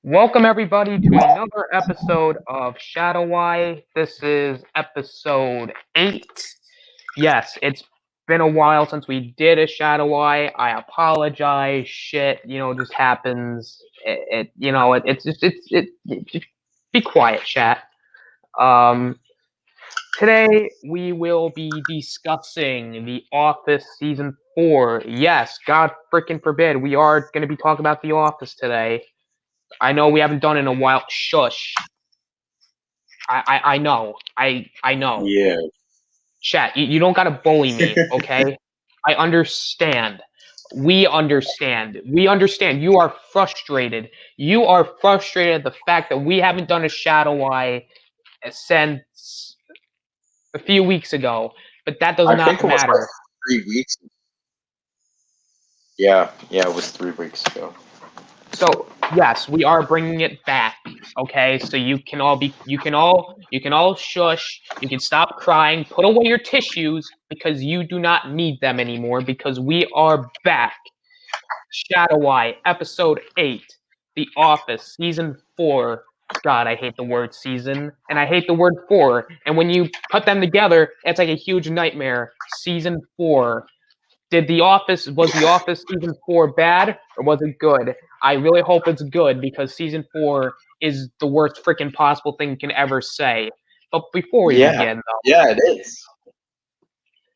Welcome everybody to another episode of ShadowEye. This is episode 8. Yes, it's been a while since we did a ShadowEye. I apologize. Shit, just happens. Just be quiet, chat. Um, Today we will be discussing The Office season 4. Yes, God freaking forbid, we are going to be talking about The Office today. I know we haven't done it in a while. Shush. I know. I know. Yeah. Chat, you don't gotta bully me, okay? I understand. We understand. We understand. You are frustrated. You are frustrated at the fact that we haven't done a ShadowEye since a few weeks ago. But that does I not think it was like matter. 3 weeks. Yeah, it was 3 weeks ago. So yes, we are bringing it back. Okay, so you can all shush. You can stop crying. Put away your tissues because you do not need them anymore. Because we are back. ShadowEye, episode 8, The Office, season 4. God, I hate the word season, and I hate the word 4. And when you put them together, it's like a huge nightmare. Season 4. Was The Office season 4 bad or was it good? I really hope it's good because season 4 is the worst freaking possible thing you can ever say. But before we begin, though, Yeah, it is.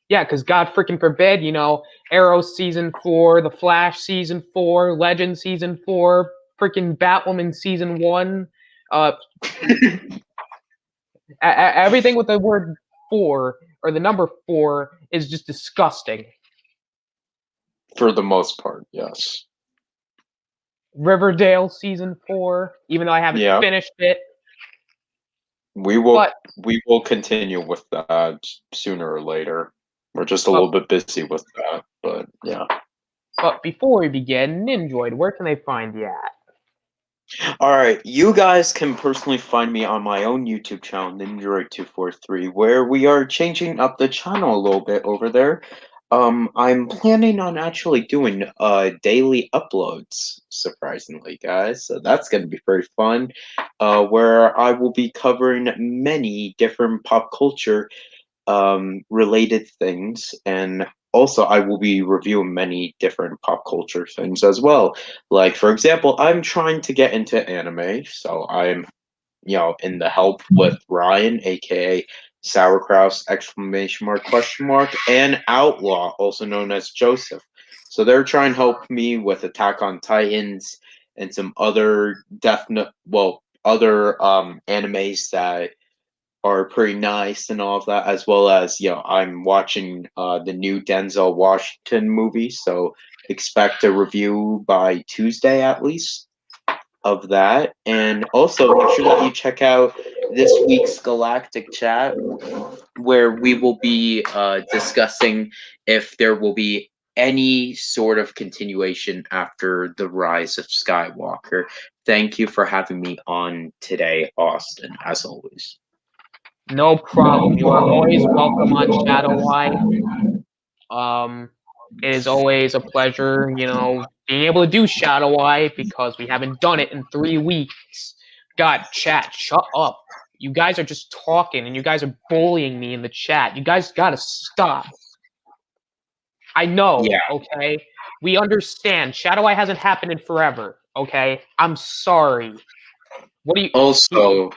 yeah, because God freaking forbid, Arrow season 4, The Flash season 4, Legend season 4, freaking Batwoman season 1, uh, everything with the word 4 or the number 4 is just disgusting. For the most part, yes. Riverdale season 4, even though I haven't finished it. We will continue with that sooner or later. We're just a little bit busy with that, but yeah. But before we begin, Ninjoid, where can they find you at? Alright, you guys can personally find me on my own YouTube channel, Ninjoid243, where we are changing up the channel a little bit over there. I'm planning on actually doing daily uploads, surprisingly, guys. So that's going to be very fun. Where I will be covering many different pop culture related things, and also I will be reviewing many different pop culture things as well. Like, for example, I'm trying to get into anime, so I'm in the help with Ryan, aka Sauerkraut's exclamation mark question mark, and Outlaw, also known as Joseph. So they're trying to help me with Attack on Titans and some other other animes that are pretty nice and all of that, as well as I'm watching the new Denzel Washington movie, so expect a review by Tuesday at least of that. And also make sure that you check out this week's Galactic Chat, where we will be discussing if there will be any sort of continuation after the rise of Skywalker. Thank you for having me on today, Austin, as always. No problem. You are always welcome on ShadowEye. It is always a pleasure, being able to do ShadowEye because we haven't done it in 3 weeks. God, chat, shut up. You guys are just talking and you guys are bullying me in the chat. You guys gotta stop. I know, okay? We understand. ShadowEye hasn't happened in forever, okay? I'm sorry. What do you... Also...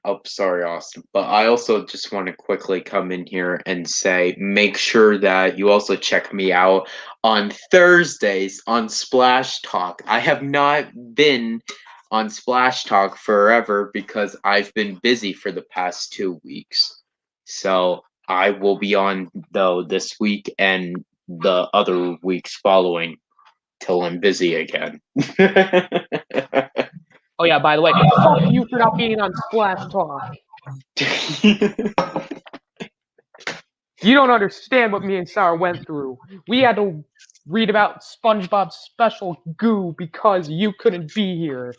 Oh, sorry, Austin, but I also just want to quickly come in here and say, make sure that you also check me out on Thursdays on Splash Talk. I have not been on Splash Talk forever because I've been busy for the past 2 weeks. So I will be on, though, this week and the other weeks following till I'm busy again. Oh yeah, by the way, fuck you for not being on Splash Talk. You don't understand what me and Sarah went through. We had to read about SpongeBob's special goo because you couldn't be here.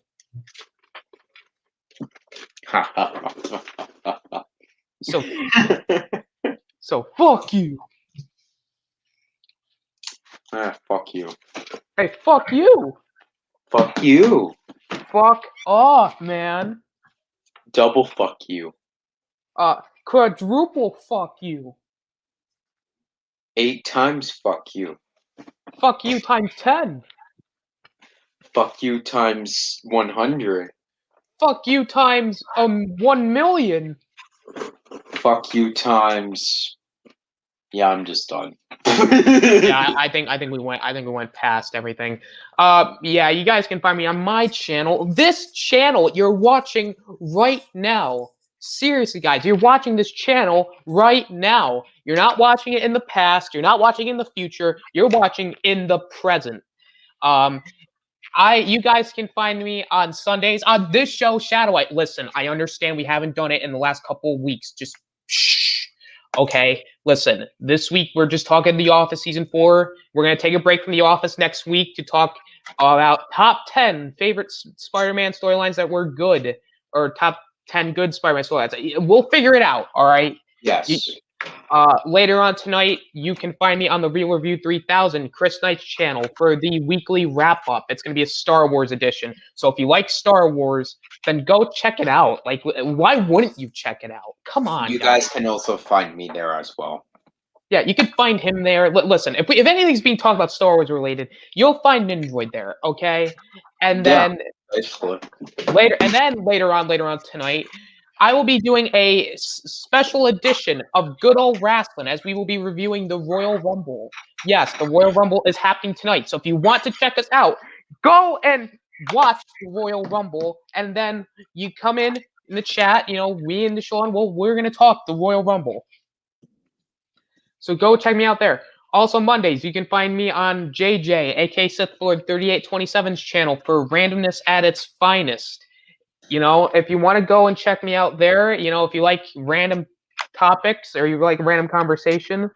So fuck you. Fuck you. Hey, fuck you. Fuck you. fuck off, man. Double fuck you. Quadruple fuck you. 8 times fuck you. Fuck you times 10. Fuck you times 100. Fuck you times 1 million. Fuck you times. Yeah, I'm just done. Yeah, I think we went past everything. Yeah, you guys can find me on my channel. This channel you're watching right now. Seriously, guys, you're watching this channel right now. You're not watching it in the past. You're not watching it in the future. You're watching in the present. You guys can find me on Sundays on this show, ShadowEye. Listen, I understand we haven't done it in the last couple of weeks. Just shh. Okay, listen. This week we're just talking The Office season 4. We're gonna take a break from The Office next week to talk about top 10 favorite Spider-Man storylines that were good, or top 10 good Spider-Man storylines. We'll figure it out. All right. Yes. Later on tonight, you can find me on the Real Review 3000, Chris Knight's channel, for the weekly wrap-up. It's going to be a Star Wars edition. So if you like Star Wars, then go check it out. Like, why wouldn't you check it out? Come on, You guys can also find me there as well. Yeah, you can find him there. Listen, if anything's being talked about Star Wars related, you'll find Nindroid there, okay? And then later on tonight, I will be doing a special edition of Good Old Wrestling, as we will be reviewing the Royal Rumble. Yes, the Royal Rumble is happening tonight. So if you want to check us out, go and watch the Royal Rumble, and then you come in the chat. You know, me and Deshaun, we're going to talk the Royal Rumble. So go check me out there. Also, Mondays, you can find me on JJ, aka SithLord3827's channel, for randomness at its finest. You know, if you want to go and check me out there, you know, if you like random topics or you like random conversation,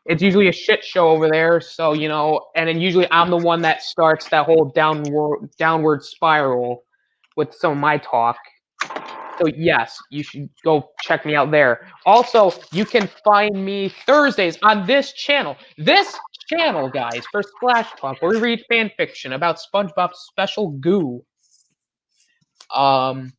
it's usually a shit show over there. So, you know, and then usually I'm the one that starts that whole downward spiral with some of my talk. So yes, you should go check me out there. Also, you can find me Thursdays on this channel. This channel, guys, for Splash Talk, where we read fan fiction about SpongeBob's special goo. You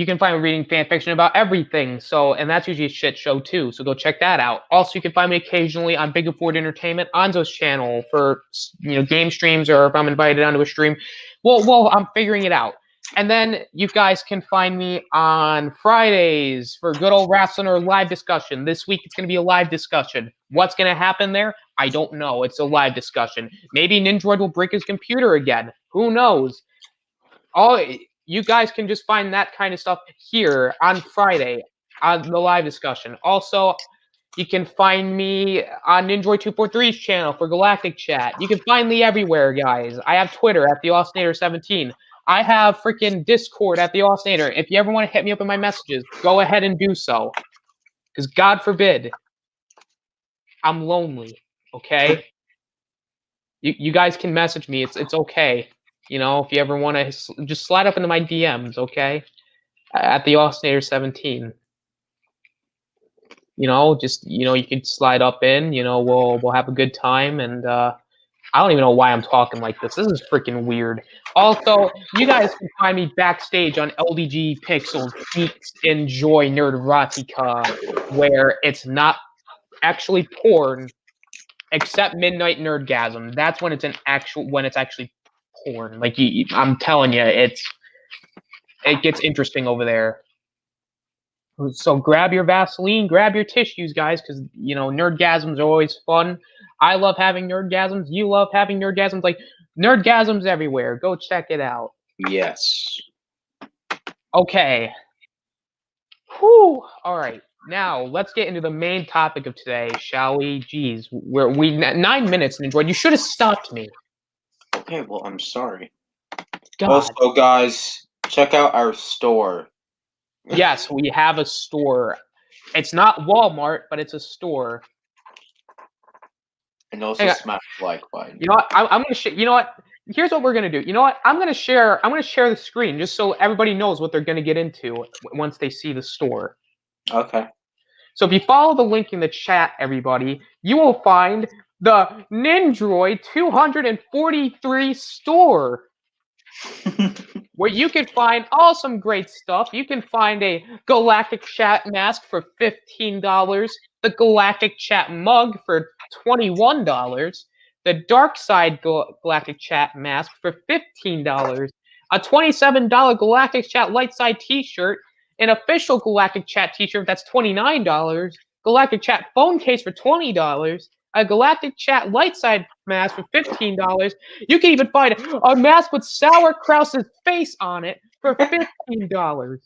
can find me reading fan fiction about everything. So, and that's usually a shit show too. So go check that out. Also, you can find me occasionally on Big Ford Entertainment, Anzo's channel, for, you know, game streams, or if I'm invited onto a stream. Well, I'm figuring it out. And then you guys can find me on Fridays for Good Old Wrestling or live discussion. This week it's going to be a live discussion. What's going to happen there? I don't know. It's a live discussion. Maybe Nindroid will break his computer again. Who knows? You guys can just find that kind of stuff here on Friday on the live discussion. Also, you can find me on Nindroid243's channel for Galactic Chat. You can find me everywhere, guys. I have Twitter at TheAustinator17. I have freaking Discord at TheAustinator. If you ever want to hit me up in my messages, go ahead and do so. Because God forbid, I'm lonely, okay? You guys can message me. It's okay. You know, if you ever want to, just slide up into my DMs, okay? At TheAustinator17. You know, just, you know, you can slide up in. You know, we'll have a good time, and I don't even know why I'm talking like this. This is freaking weird. Also, you guys can find me backstage on LDG Pixels Geeks Enjoy Nerderotica, where it's not actually porn, except Midnight Nerdgasm. That's when it's actually porn. Like, I'm telling you, it gets interesting over there. So grab your Vaseline, grab your tissues, guys, because, you know, nerdgasms are always fun. I love having nerdgasms. You love having nerdgasms. Like, nerdgasms everywhere. Go check it out. Yes. Okay. Whew. All right. Now, let's get into the main topic of today, shall we? Jeez. 9 minutes, Nindroid. You should have stopped me. Okay, well, I'm sorry. God. Also, guys, check out our store. Yes, we have a store. It's not Walmart, but it's a store. And also smash the like button. You know what? I'm gonna you know what? Here's what we're gonna do. You know what? I'm gonna share the screen just so everybody knows what they're gonna get into once they see the store. Okay. So if you follow the link in the chat, everybody, you will find the Nindroid 243 store. where you can find some great stuff. You can find a Galactic Chat mask for $15, the Galactic Chat mug for $21, the Dark Side Galactic Chat mask for $15, a $27 Galactic Chat Light Side t-shirt, an official Galactic Chat t-shirt that's $29, Galactic Chat phone case for $20, a Galactic Chat Light Side mask for $15. You can even find a mask with Sauerkraut's face on it for $15.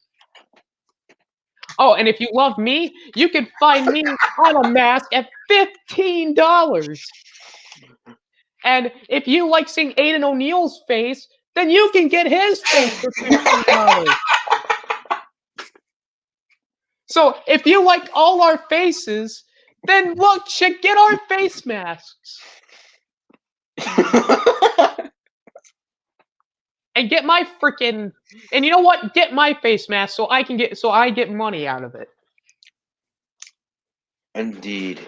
Oh, and if you love me, you can find me on a mask at $15. And if you like seeing Aiden O'Neill's face, then you can get his face for $15. So if you like all our faces, then look, get our face masks. And get my freaking, and you know what? Get my face mask so I get money out of it. Indeed.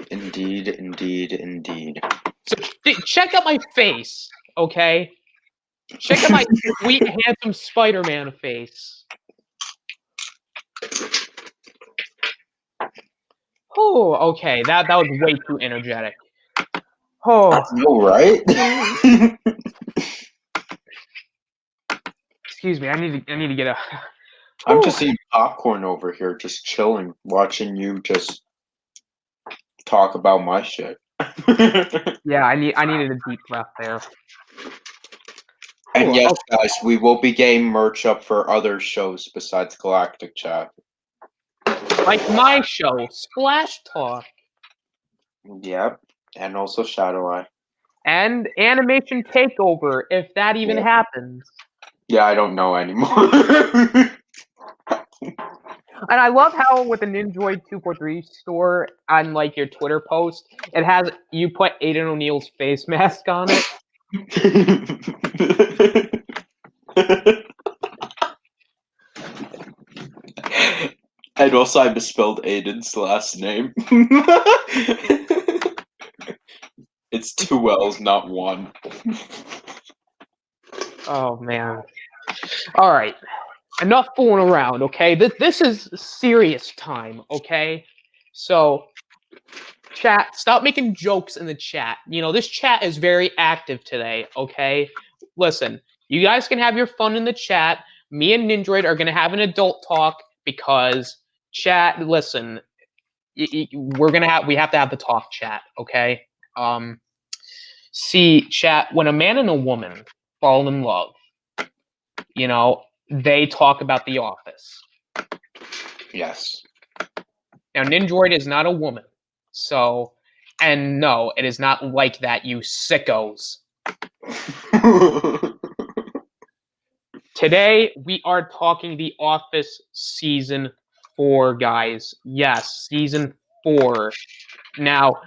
So check out my face, okay? Check out my sweet, handsome Spider-Man face. Oh, okay. That was way too energetic. Oh, no, right? Excuse me. I need to get a. I'm just eating popcorn over here, just chilling, watching you just talk about my shit. Yeah, I needed a deep breath there. And yes, guys, we will be getting merch up for other shows besides Galactic Chat. Like my show, Splash Talk. Yep, and also ShadowEye. And Animation Takeover, if that even happens. Yeah, I don't know anymore. And I love how with the Nindroid 243 store on like your Twitter post, it has you put Aiden O'Neill's face mask on it. And also I misspelled Aiden's last name. It's 2 L's, not 1. Oh man. Alright. Enough fooling around, okay? This is serious time, okay? So chat, stop making jokes in the chat. You know, this chat is very active today, okay? Listen, you guys can have your fun in the chat. Me and Nindroid are gonna have an adult talk because chat, listen, we have to have the talk chat, okay? See, chat, when a man and a woman fall in love, you know, they talk about The Office. Yes. Now, Nindroid is not a woman, so, and no, it is not like that, you sickos. Today, we are talking The Office Season 4, guys. Yes, Season 4. Now,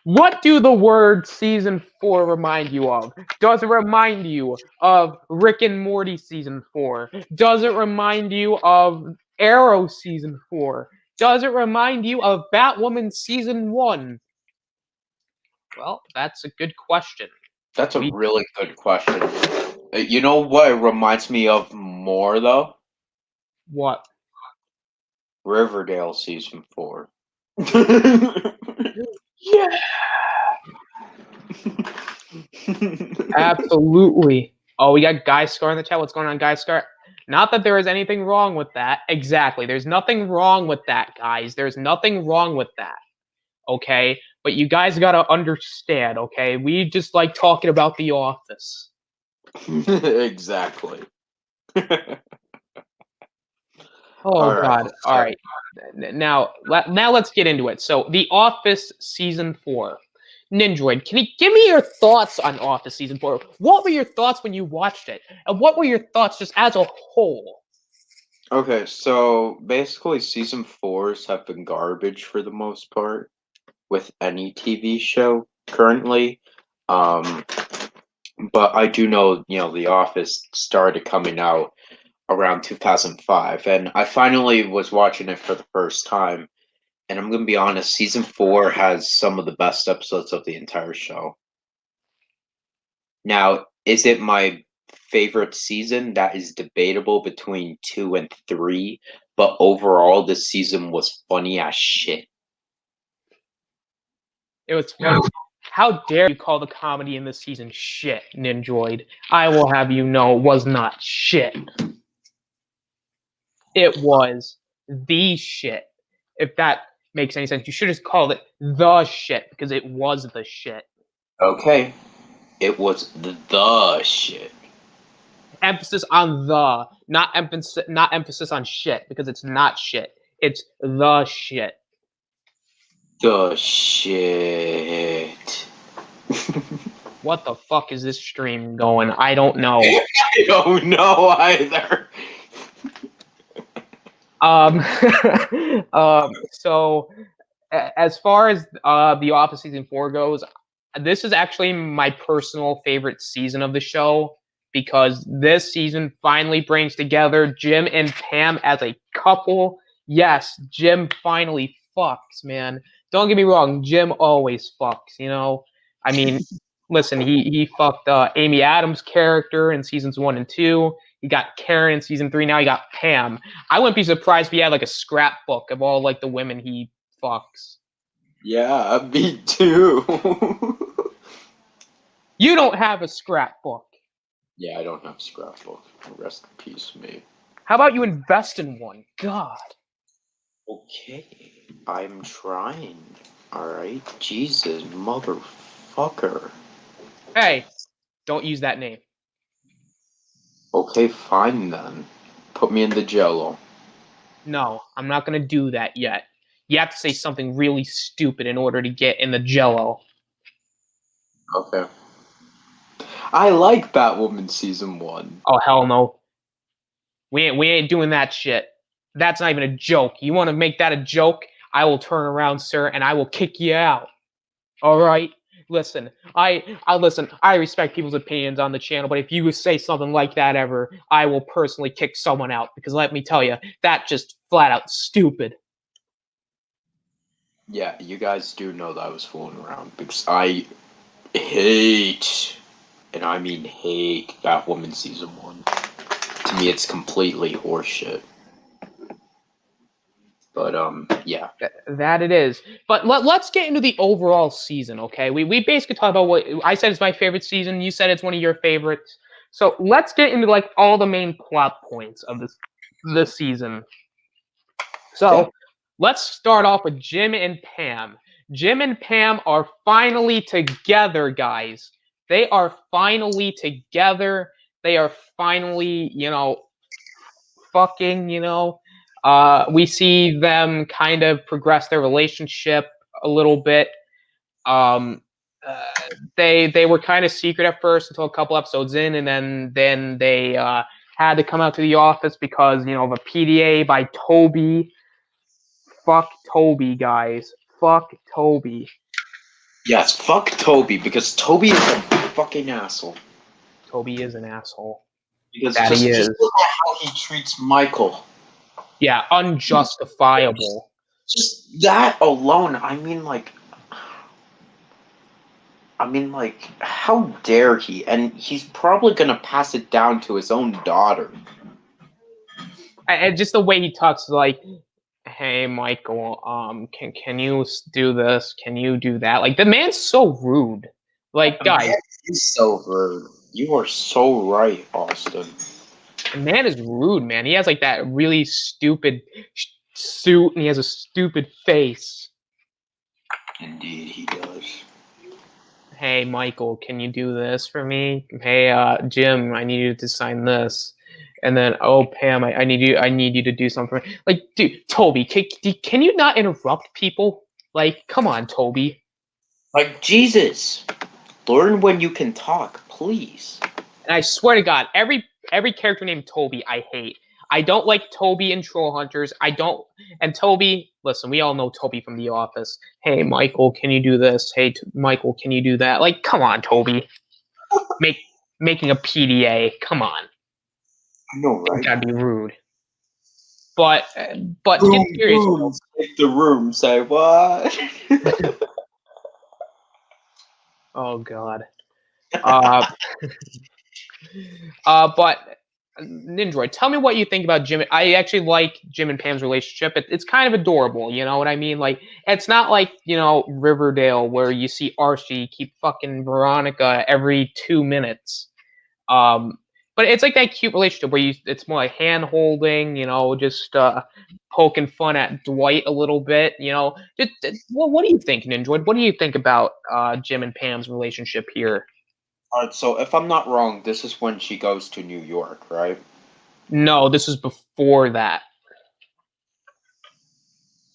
what do the words Season 4 remind you of? Does it remind you of Rick and Morty Season 4? Does it remind you of Arrow Season 4? Does it remind you of Batwoman Season 1? Well, that's a good question. That's a really good question. You know what it reminds me of more, though? What? Riverdale Season 4. Yeah! Absolutely. Oh, we got Guy Scar in the chat. What's going on, Guy Scar? Not that there is anything wrong with that. Exactly. There's nothing wrong with that, guys. There's nothing wrong with that. Okay? But you guys gotta understand, okay? We just like talking about The Office. Exactly. Oh, God. All right. Now let's get into it. So, The Office Season 4. Nindroid, can you give me your thoughts on Office Season 4? What were your thoughts when you watched it? And what were your thoughts just as a whole? Okay, so basically Season 4s have been garbage for the most part with any TV show currently. But I do know, The Office started coming out around 2005, and I finally was watching it for the first time. And I'm going to be honest, Season 4 has some of the best episodes of the entire show. Now, is it my favorite season that is debatable between 2 and 3, but overall this season was funny as shit. It was funny. How dare you call the comedy in this season shit, Ninjoid? I will have you know it was not shit. It was the shit. If that makes any sense, you should have called it the shit because it was the shit. Okay, it was the shit. Emphasis on the, not emphasis on shit because it's not shit. It's the shit. The shit. What the fuck is this stream going? I don't know. I don't know either. So as far as The Office season 4 goes, this is actually my personal favorite season of the show because this season finally brings together Jim and Pam as a couple. Yes, Jim finally fucks, man. Don't get me wrong, Jim always fucks, you know? I mean, listen, he fucked Amy Adams' character in seasons 1 and 2. He got Karen in season 3. Now he got Pam. I wouldn't be surprised if he had like a scrapbook of all like the women he fucks. Yeah, me too. You don't have a scrapbook. Yeah, I don't have a scrapbook. Rest in peace, mate. How about you invest in one? God. Okay, I'm trying. Alright, Jesus, motherfucker. Hey, don't use that name. Okay, fine then. Put me in the jello. No, I'm not gonna do that yet. You have to say something really stupid in order to get in the jello. Okay. I like Batwoman season 1. Oh hell no. We ain't doing that shit. That's not even a joke. You want to make that a joke? I will turn around, sir, and I will kick you out. All right? Listen, I listen. I respect people's opinions on the channel, but if you say something like that ever, I will personally kick someone out because let me tell you, that just flat out stupid. Yeah, you guys do know that I was fooling around because I hate, and I mean hate, Batwoman season 1. To me, it's completely horseshit. But yeah. That it is. But let's get into the overall season, okay? We basically talked about what I said is my favorite season. You said it's one of your favorites. So let's get into like all the main plot points of this season. So Yeah. let's start off with Jim and Pam. Jim and Pam are finally together, guys. They are finally together. They are finally, fucking, we see them kind of progress their relationship a little bit. They were kind of secret at first until a couple episodes in, and then they had to come out to the office because of a PDA by Toby. Fuck Toby, guys. Fuck Toby. Yes, fuck Toby, because Toby is a fucking asshole. Toby is an asshole. Because That just, he just is. look at how he treats Michael. Yeah, unjustifiable. Just that alone, I mean, how dare he? And he's probably gonna pass it down to his own daughter. And just the way he talks, like, hey Michael, can you do this? Can you do that? Like the man's so rude. Like guys, He's so rude. You are so right, Austin. the man is rude, man. He has like that really stupid suit, and he has a stupid face. Indeed, he does. Hey Michael, can you do this for me? Hey Jim, I need you to sign this. And then, oh Pam, I need you to do something. Like, dude, Toby, can you not interrupt people? Like, come on, Toby. Like, Jesus, learn when you can talk, please. And I swear to God, every character named Toby I hate. I don't like Toby in Troll Hunters. I don't. And Toby, listen, we all know Toby from The Office. Hey, Michael, can you do this? Hey, Michael, can you do that? Like, come on, Toby. Making a PDA. Come on. I know, right? Gotta be rude. But to Boom, get serious, boom. Take the room. Say what? oh God. But Nindroid, tell me what you think about Jim. I actually like Jim and Pam's relationship. It's kind of adorable, you know what I mean? Like, it's not like, Riverdale where you see Archie keep fucking Veronica every 2 minutes. Um, but it's like that cute relationship where it's more like hand holding, just poking fun at Dwight a little bit, what do you think, Nindroid? What do you think about Jim and Pam's relationship here? Alright, so if I'm not wrong, this is when she goes to New York, right? No, this is before that.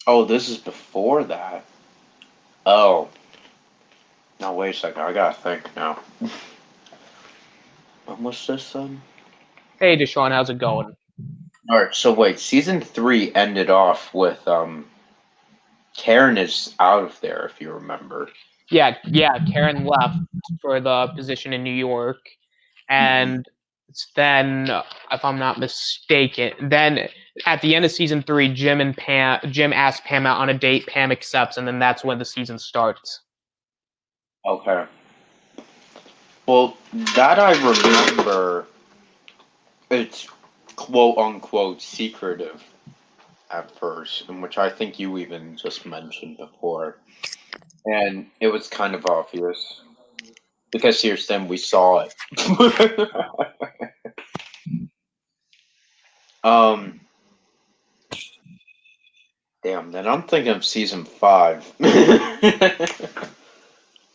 Oh, this is before that. Oh. Now wait a second, I gotta think now. When was this then? Hey, Deshaun, how's it going? Alright, so wait, season 3 ended off with Karen is out of there, if you remember. Yeah, Karen left for the position in New York, and then, if I'm not mistaken, then at the end of season 3, Jim asks Pam out on a date. Pam accepts, and then that's when the season starts. Okay. Well, that I remember, it's quote unquote secretive at first, in which I think you even just mentioned before. And it was kind of obvious. Because here's then we saw it. um Damn, then I'm thinking of season 5.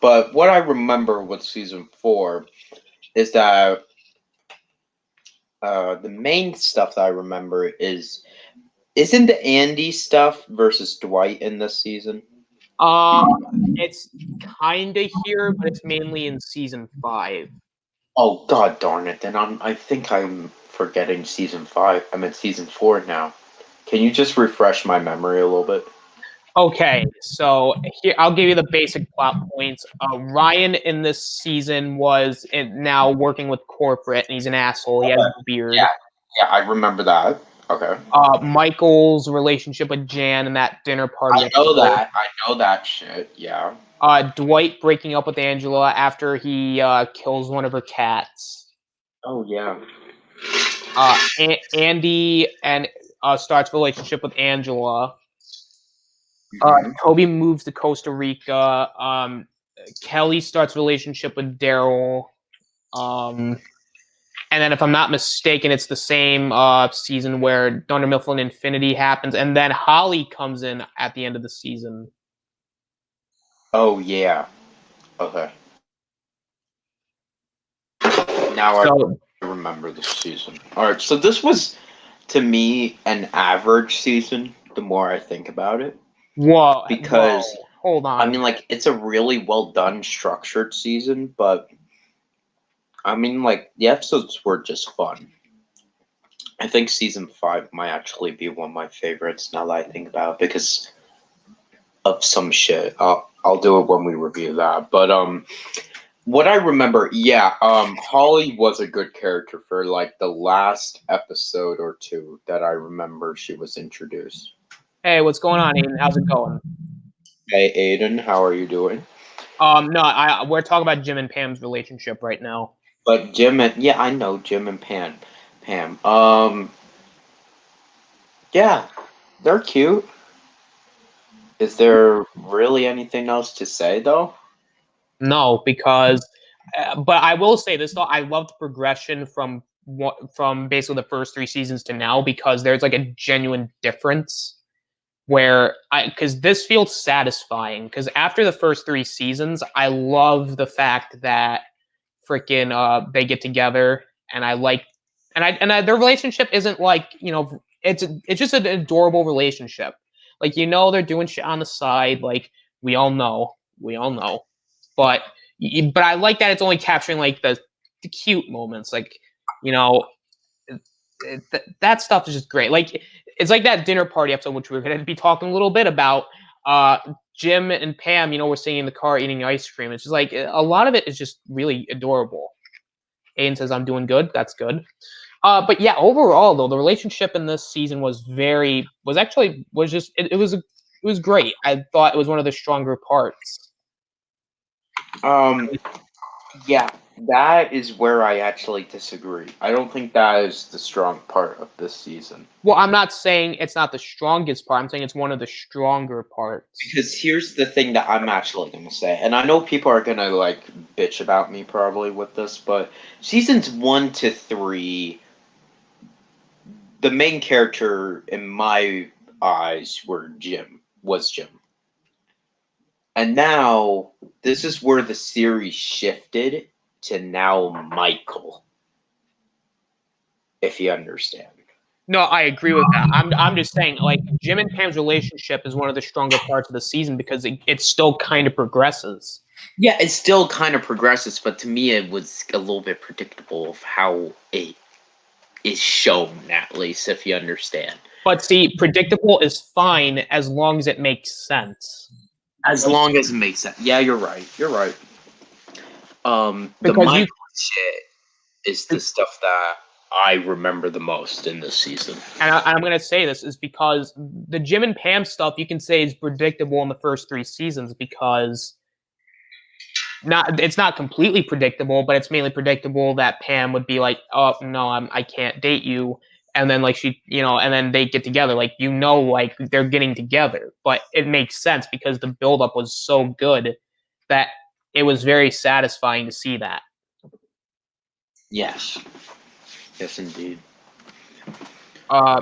But what I remember with season 4 is that the main stuff that I remember isn't the Andy stuff versus Dwight in this season? It's kind of here, but it's mainly in season 5. Oh god darn it! Then I think I'm forgetting season 5. I'm in season 4 now. Can you just refresh my memory a little bit? Okay, so here I'll give you the basic plot points. Ryan in this season was now working with corporate, and he's an asshole. He has a beard. Yeah, I remember that. Okay. Michael's relationship with Jan and that dinner party. I know that. I know that shit. Yeah. Dwight breaking up with Angela after he kills one of her cats. Oh yeah. Andy and starts a relationship with Angela. Mhm. Toby moves to Costa Rica. Kelly starts a relationship with Daryl. And then, if I'm not mistaken, it's the same season where Dunder Mifflin Infinity happens, and then Holly comes in at the end of the season. Oh yeah. Okay. Now So, I remember the season. All right. So this was, to me, an average season. The more I think about it, whoa, because hold I on. mean, like, it's a really well done, structured season, but I mean, like, the episodes were just fun. I think season 5 might actually be one of my favorites now that I think about it because of some shit. I'll do it when we review that. But what I remember, yeah, Holly was a good character for like the last episode or two that I remember she was introduced. Hey, what's going on, Aiden? How's it going? Hey Aiden, how are you doing? No, we're talking about Jim and Pam's relationship right now. But Jim and yeah, I know Jim and Pam. Yeah, they're cute. Is there really anything else to say though? No, because, but I will say this though, I loved the progression from basically the first 3 seasons to now, because there's like a genuine difference where because this feels satisfying, because after the first 3 seasons, I love the fact that freaking they get together, and I like, their relationship isn't like, it's just an adorable relationship. Like, they're doing shit on the side, like we all know, but but I like that it's only capturing like the cute moments, like, you know that stuff is just great. Like, it's like that dinner party episode, which we're going to be talking a little bit about. Jim and Pam, we're sitting in the car eating ice cream. It's just like a lot of it is just really adorable. Aiden says I'm doing good. That's good. But yeah, overall though, the relationship in this season was great. I thought it was one of the stronger parts. Um, yeah, That is where I actually disagree. I don't think that is the strong part of this season. Well, I'm not saying it's not the strongest part. I'm saying it's one of the stronger parts. Because here's the thing that I'm actually going to say, and I know people are going to like bitch about me probably with this, but seasons 1 to 3, the main character in my eyes was Jim. And now this is where the series shifted to now Michael, if you understand. No, I agree with that. I'm just saying, like, Jim and Pam's relationship is one of the stronger parts of the season because it still kind of progresses. Yeah, it still kind of progresses, but to me it was a little bit predictable of how it is shown, at least, if you understand. But see, predictable is fine as long as it makes sense. As long as it makes sense. Yeah, you're right. You're right. The Because Michael shit is the stuff that I remember the most in this season. and I'm going to say this is because the Jim and Pam stuff you can say is predictable in the first 3 seasons because it's not completely predictable, but it's mainly predictable that Pam would be like, "Oh no, I can't date you," and then like and then they get together, like like they're getting together, but it makes sense because the buildup was so good that it was very satisfying to see that. Yes. Yes, indeed.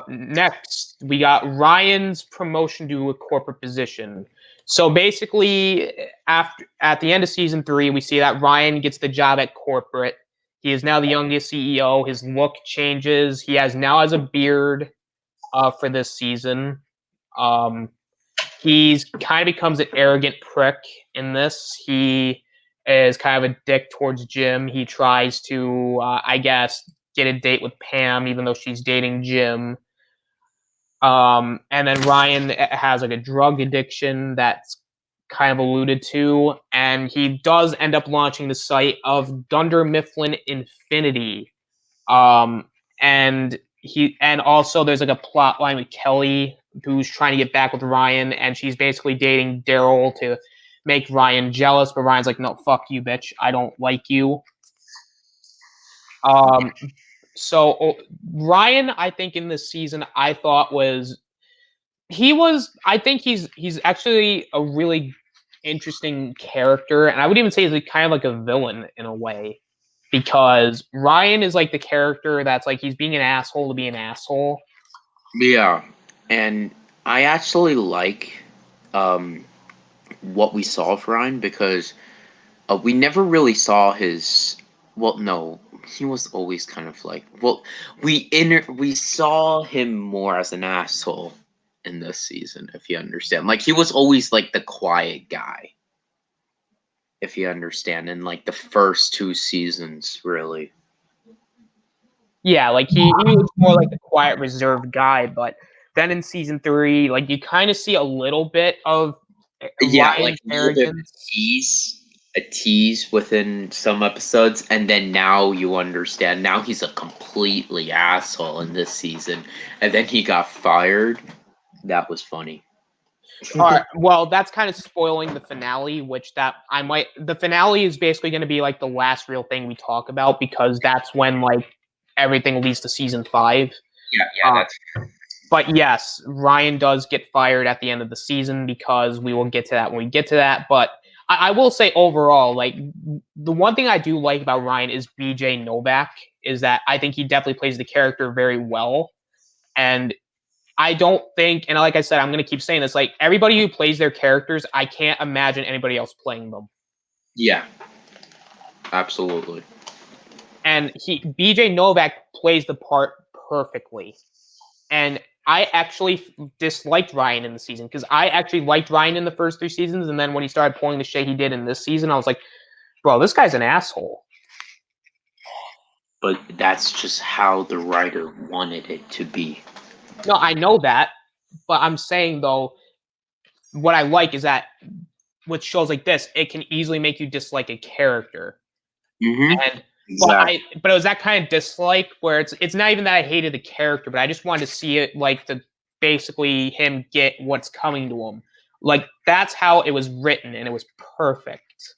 Next, we got Ryan's promotion to a corporate position. So basically, at the end of season 3, we see that Ryan gets the job at corporate. He is now the youngest CEO. His look changes. He has a beard for this season. He's kind of becomes an arrogant prick in this. He is kind of a dick towards Jim. He tries to, I guess, get a date with Pam, even though she's dating Jim. And then Ryan has like a drug addiction that's kind of alluded to, and he does end up launching the site of Dunder Mifflin Infinity. And also there's like a plot line with Kelly who's trying to get back with Ryan, and she's basically dating Daryl to make Ryan jealous, but Ryan's like, no, fuck you, bitch. I don't like you. So Ryan, I think in this season, I thought I think he's actually a really interesting character, and I would even say he's like, kind of like a villain in a way, because Ryan is like the character that's like he's being an asshole to be an asshole. Yeah, and I actually like what we saw of Ryan because we never really saw his. Well, no, he was always kind of like. Well, we saw him more as an asshole in this season, if you understand. Like he was always like the quiet guy, if you understand, in like the first 2 seasons, really. Yeah, like he was more like the quiet, reserved guy, but then in season 3, like you kind of see a little bit of Yeah, like Ryan's a little bit of arrogance. a tease within some episodes, and then now you understand. Now he's a completely asshole in this season, and then he got fired. That was funny. All right, well, that's kind of spoiling the finale, the finale is basically going to be like the last real thing we talk about because that's when like everything leads to season 5. Yeah, that's But yes, Ryan does get fired at the end of the season because we will get to that when we get to that. But I will say overall, like the one thing I do like about Ryan is BJ Novak is that I think he definitely plays the character very well. And I don't think, and like I said, I'm going to keep saying this, like everybody who plays their characters, I can't imagine anybody else playing them. yeah, absolutely. And BJ Novak plays the part perfectly. And I actually disliked Ryan in the season because I actually liked Ryan in the first 3 seasons, and then when he started pulling the shit he did in this season, I was like, bro, this guy's an asshole. But that's just how the writer wanted it to be. No, I know that, but I'm saying though, what I like is that with shows like this, it can easily make you dislike a character. Mm-hmm. And Exactly. but it was that kind of dislike where it's not even that I hated the character, but I just wanted to see it like basically him get what's coming to him. Like that's how it was written, and it was perfect.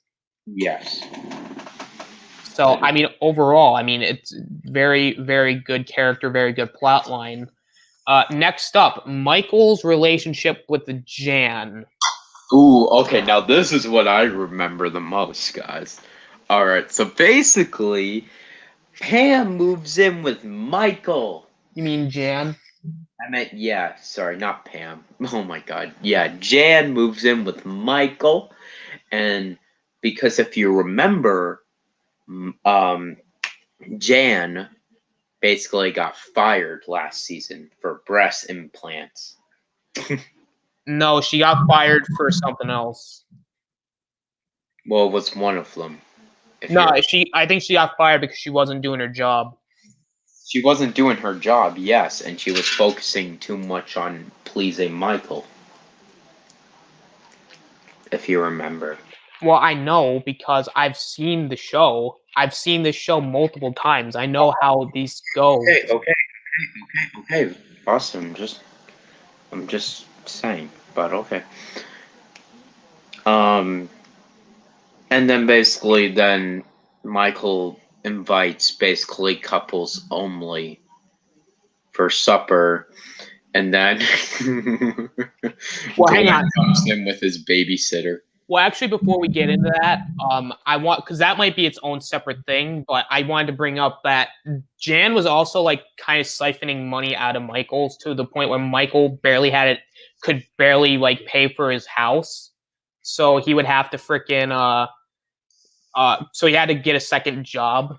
Yes. So, I mean, overall, I mean, it's very, very good character, very good plot line. Next up, Michael's relationship with Jan. Ooh, okay, now this is what I remember the most, guys. Alright, so basically, Pam moves in with Michael. You mean Jan? I meant, yeah, sorry, not Pam. Oh my god. Yeah, Jan moves in with Michael, and because if you remember, Jan basically got fired last season for breast implants. No, she got fired for something else. Well, it was one of them. No, I think she got fired because she wasn't doing her job. She wasn't doing her job, yes, and she was focusing too much on pleasing Michael. If you remember. Well, I know because I've seen the show. I've seen this show multiple times. I know how these go. Okay. Awesome. I'm just saying, but okay. And then basically, then Michael invites basically couples only for supper, and then Well, hang Dwight on. comes in with his babysitter. Well, actually, before we get into that, I want because that might be its own separate thing, but I wanted to bring up that Jan was also like kind of siphoning money out of Michael's to the point where Michael could barely like pay for his house, so he would have to so he had to get a second job.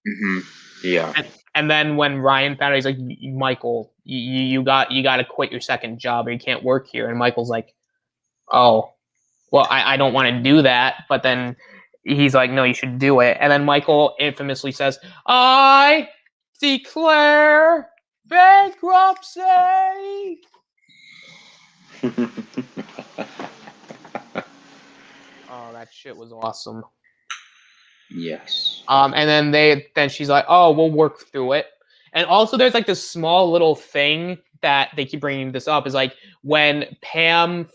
Mm-hmm. Yeah. And then when Ryan found out, he's like, Michael, you got to quit your second job or you can't work here. And Michael's like, oh. Well, I don't want to do that, but then he's like, no, you should do it. And then Michael infamously says, I declare bankruptcy. Oh, that shit was awesome. Yes. And then she's like, oh, we'll work through it. And also there's like this small little thing that they keep bringing this up is like when Pam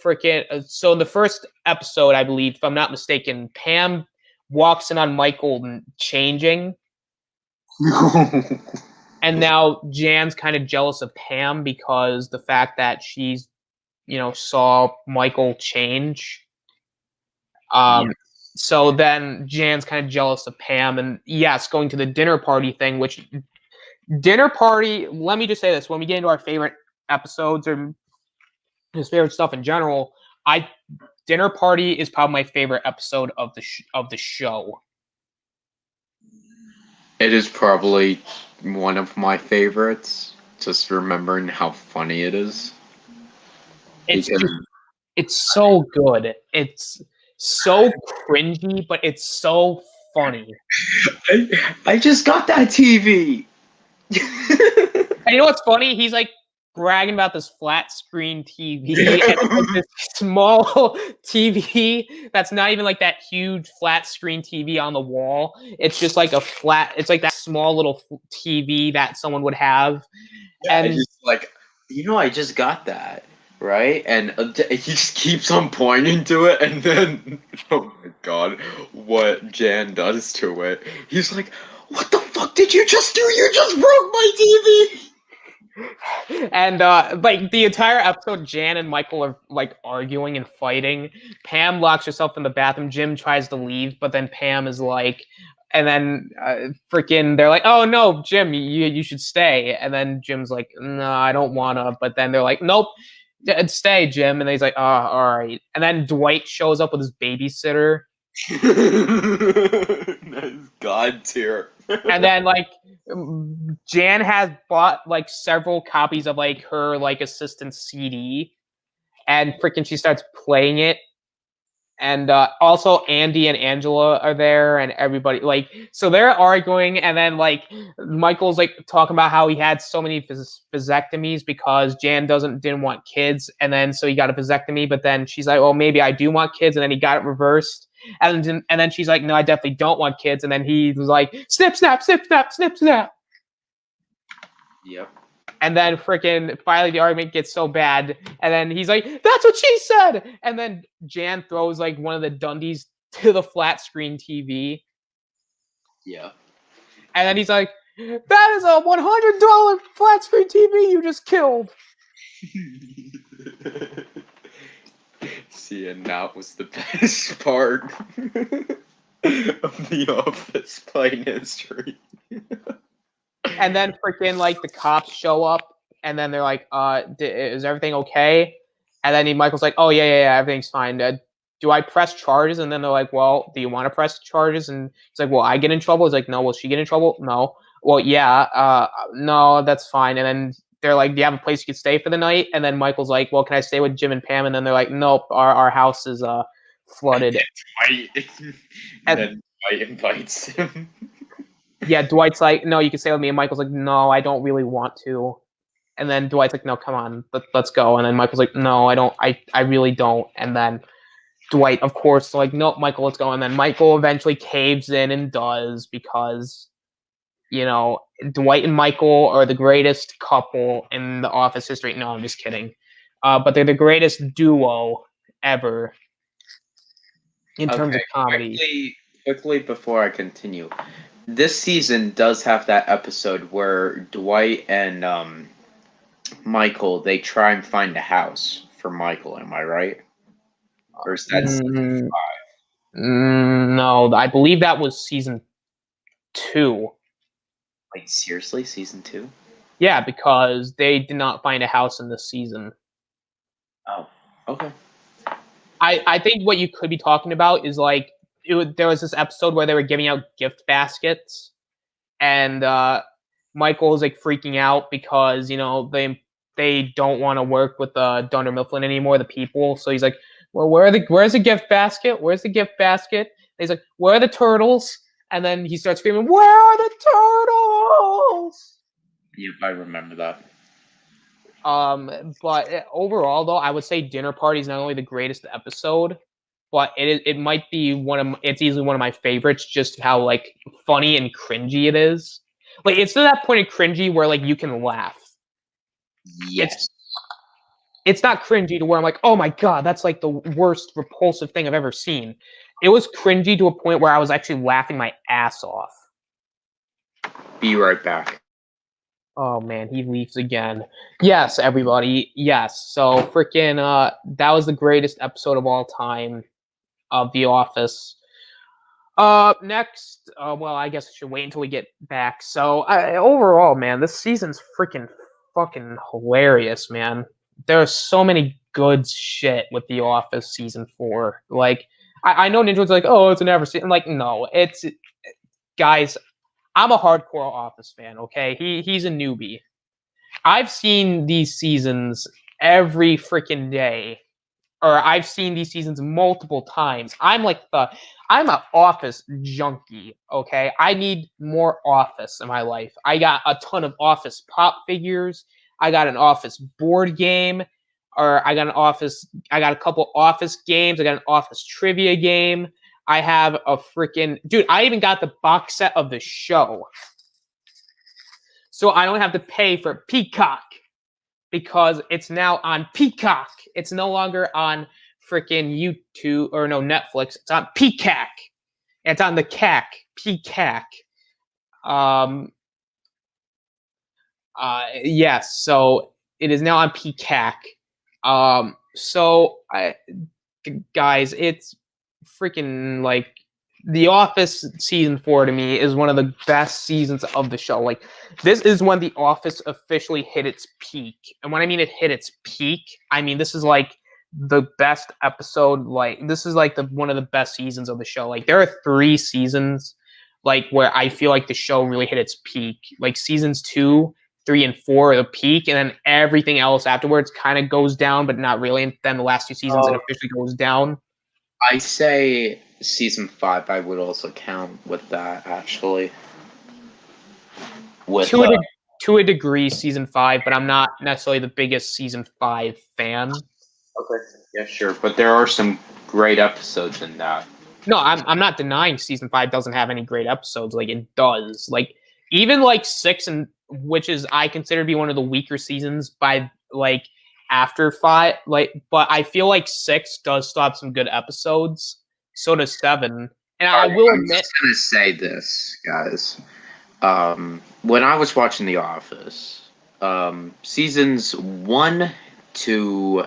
so in the first episode, I believe, if I'm not mistaken, Pam walks in on Michael changing. And now Jan's kind of jealous of Pam because the fact that she's, saw Michael change. So then Jan's kind of jealous of Pam, and yes, going to the dinner party thing, which dinner party, let me just say this, when we get into our favorite episodes or his favorite stuff in general, dinner party is probably my favorite episode of the show. It is probably one of my favorites, just remembering how funny it is. It's so good. It's so cringy, but it's so funny. I just got that TV. And you know what's funny? He's like bragging about this flat screen TV and like this small TV that's not even like that huge flat screen TV on the wall. It's just like it's like that small little TV that someone would have. Yeah, And just like, I just got that, right? And he just keeps on pointing to it, and then, oh my god, what Jan does to it. He's like, what the fuck did you just do? You just broke my TV! And like the entire episode, Jan and Michael are like arguing and fighting. Pam locks herself in the bathroom. Jim tries to leave, but then Pam is like, and then they're like, oh no, Jim, you should stay. And then Jim's like, no, I don't wanna. But then they're like, nope, stay, Jim. And then he's like, oh, all right. And then Dwight shows up with his babysitter. Nice god tier. And then like Jan has bought like several copies of like her like assistant CD, and she starts playing it. And also Andy and Angela are there, and everybody so they're arguing, and then like Michael's like talking about how he had so many vasectomies because Jan didn't want kids, and then so he got a vasectomy, but then she's like, well, maybe I do want kids, and then he got it reversed. And then she's like, no, I definitely don't want kids. And then he was like, snip, snap, snip, snap, snip, snap. Yep. And then finally the argument gets so bad. And then he's like, that's what she said. And then Jan throws like one of the Dundies to the flat screen TV. Yeah. And then he's like, "That is a $100 flat screen TV you just killed." See, and that was the best part of The Office playing history. And then freaking like the cops show up, and then they're like, is everything okay?" And then Michael's like, "Oh yeah, everything's fine. Do I press charges?" And then they're like, "Well, do you want to press charges?" And he's like, "Will I get in trouble?" He's like, "No." "Will she get in trouble?" "No." "Well, yeah. No, that's fine." And then they're like, "Do you have a place you can stay for the night?" And then Michael's like, "Well, can I stay with Jim and Pam?" And then they're like, "Nope, our house is flooded." Dwight, then Dwight invites him. Yeah, Dwight's like, "No, you can stay with me." And Michael's like, "No, I don't really want to." And then Dwight's like, "No, come on, let's go." And then Michael's like, "No, I don't. I really don't." And then Dwight, of course, like, "Nope, Michael, let's go." And then Michael eventually caves in and does, because, Dwight and Michael are the greatest couple in the Office history. No, I'm just kidding. But they're the greatest duo ever in terms of comedy. Quickly before I continue, this season does have that episode where Dwight and Michael, they try and find a house for Michael. Am I right? Or is that Mm, no, I believe that was season 2. like seriously season 2? Yeah, because they did not find a house in this season. Oh, okay. I think what you could be talking about is like there was this episode where they were giving out gift baskets, and Michael is like freaking out because they don't want to work with Dunder Mifflin anymore, the people. So he's like, "Well, where's the gift basket? Where's the gift basket?" And he's like, "Where are the turtles?" And then he starts screaming, "Where are the turtles?" Yep, I remember that. But overall, though, I would say Dinner Party is not only the greatest episode, but it might be it's easily one of my favorites, just how like funny and cringy it is. Like, it's to that point of cringy where like you can laugh. Yes. It's not cringy to where I'm like, "Oh my god, that's like the worst repulsive thing I've ever seen." It was cringy to a point where I was actually laughing my ass off. Be right back. Oh man, he leaves again. Yes, everybody. Yes. So freaking that was the greatest episode of all time of The Office. Next, well, I guess I should wait until we get back. So, overall, man, this season's freaking fucking hilarious, man. There are so many good shit with The Office season 4. Like, I know Ninja's like, "Oh, it's an ever season." Like, no, guys. I'm a hardcore Office fan. Okay, he's a newbie. I've seen these seasons every freaking day, or I've seen these seasons multiple times. I'm an Office junkie. Okay, I need more Office in my life. I got a ton of Office pop figures. I got an Office board game, or I got a couple Office games. I got an Office trivia game. I have a freaking dude. I even got the box set of the show, so I don't have to pay for Peacock, because it's now on Peacock. It's no longer on freaking YouTube, or no, Netflix. It's on Peacock. It's on the CAC. Peacock. Yes, so it is now on Peacock. Guys, it's freaking like The Office season 4 to me is one of the best seasons of the show. Like, this is when The Office officially hit its peak. And when I mean it hit its peak, I mean this is like the best episode. Like, this is like one of the best seasons of the show. Like, there are 3 seasons like where I feel like the show really hit its peak. Like, seasons 2, 3, and 4 are the peak, and then everything else afterwards kind of goes down, but not really. And then the last 2 seasons it officially goes down. I say season 5. I would also count with that actually. With To a degree, season 5, but I'm not necessarily the biggest season 5 fan. okay, yeah, sure, but there are some great episodes in that. No, I'm not denying season 5 doesn't have any great episodes. Like, it does. Like, even like 6, and which is I consider to be one of the weaker seasons by like after 5. Like, but I feel like 6 does still have some good episodes. So does 7. And I will I'm admit, just gonna say this, guys. When I was watching The Office, seasons 1 to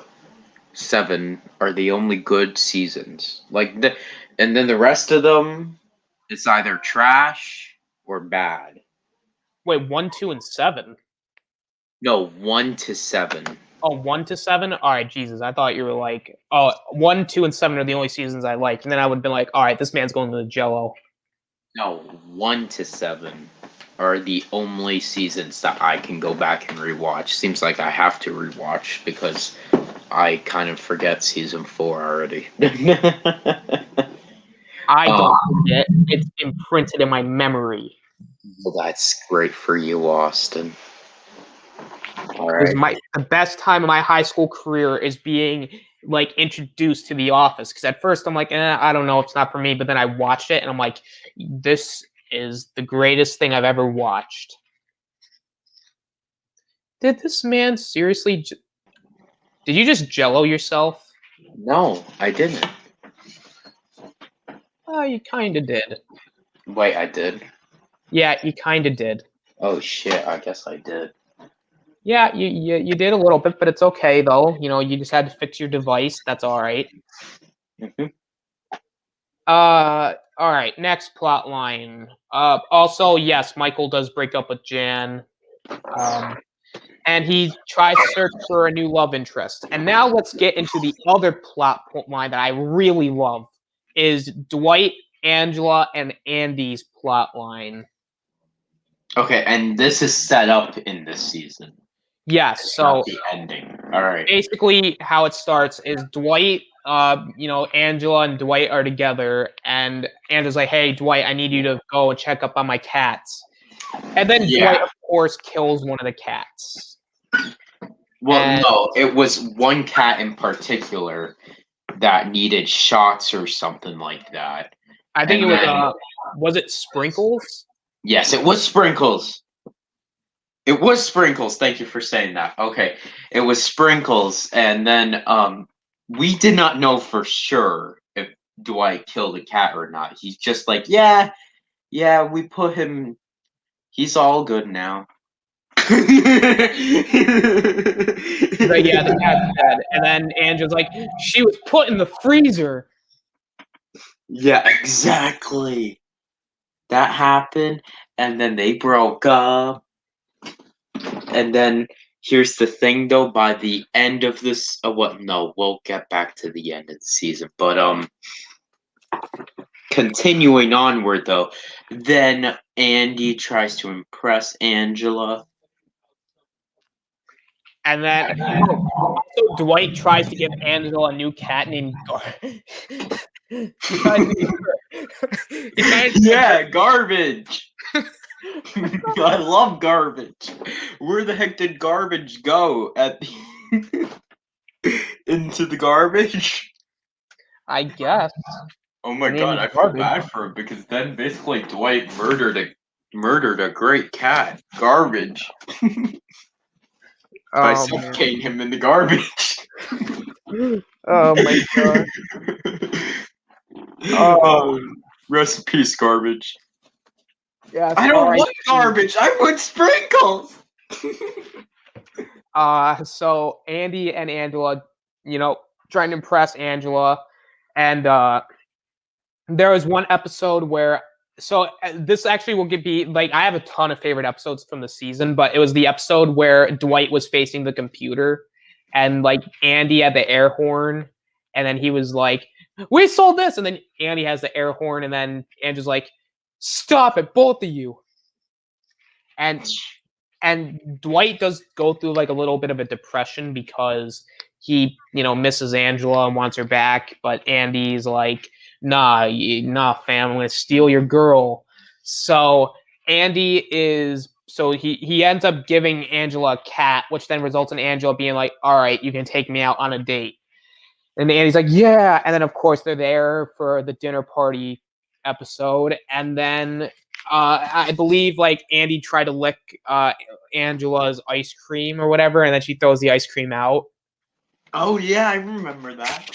7 are the only good seasons. And then the rest of them, it's either trash or bad. wait, 1, 2, and 7. No, 1 to 7. Oh, 1 to 7? All right, Jesus. I thought you were like, oh, 1, 2, and 7 are the only seasons I like. And then I would have been like, all right, this man's going to the Jello. No, 1 to 7 are the only seasons that I can go back and rewatch. Seems like I have to rewatch because I kind of forget season 4 already. I don't forget. It's imprinted in my memory. Well, that's great for you, Austin. All It was right. the best time of my high school career is being like introduced to The Office. Because at first I'm like, I don't know, it's not for me. But then I watched it and I'm like, this is the greatest thing I've ever watched. Did this man seriously? Did you just Jello yourself? No, I didn't. Oh, you kind of did. Wait, I did? Yeah, you kind of did. Oh, shit, I guess I did. Yeah, you did a little bit, but it's okay though. You know, you just had to fix your device. That's all right. Mm-hmm. All right. Next plot line. Also, yes, Michael does break up with Jan. And he tries to search for a new love interest. And now let's get into the other plot line that I really love is Dwight, Angela, and Andy's plot line. Okay, and this is set up in this season. Yes, so not the ending. All right. basically how it starts is Dwight, Angela and Dwight are together, and Angela's like, hey, Dwight, I need you to go and check up on my cats. And then Dwight, of course, kills one of the cats. Well, no, it was one cat in particular that needed shots or something like that. I think it was it Sprinkles? Yes, it was Sprinkles. It was Sprinkles. Thank you for saying that. Okay, it was Sprinkles, and then we did not know for sure if Dwight killed a cat or not. He's just like, yeah, we put him. He's all good now. He's like, yeah, the cat's dead. And then Angela's like, she was put in the freezer. Yeah, exactly. That happened, and then they broke up. And then here's the thing, though. By the end of this, no, we'll get back to the end of the season. But continuing onward, though, then Andy tries to impress Angela. And then also Dwight tries to give Angela a new cat named Garbage. I love Garbage. Where the heck did Garbage go into the garbage? I guess. Oh my god, I feel bad for him because then basically Dwight murdered a great cat, Garbage, by suffocating him in the garbage. Oh my god. Rest in peace, Garbage. Yeah, I don't want Garbage. I want Sprinkles. So Andy and Angela, trying to impress Angela, and there was one episode where. So this actually will be like I have a ton of favorite episodes from the season, but it was the episode where Dwight was facing the computer, and like Andy had the air horn, and then he was like, "We sold this," and then Andy has the air horn, and then Angela's like, "Stop it, both of you!" And Dwight does go through like a little bit of a depression because he, misses Angela and wants her back, but Andy's like, nah, fam, I'm gonna steal your girl. So Andy he ends up giving Angela a cat, which then results in Angela being like, all right, you can take me out on a date. And Andy's like, yeah. And then of course they're there for the dinner party episode. And then I believe like Andy tried to lick Angela's ice cream or whatever, and then she throws the ice cream out. Oh yeah, I remember that.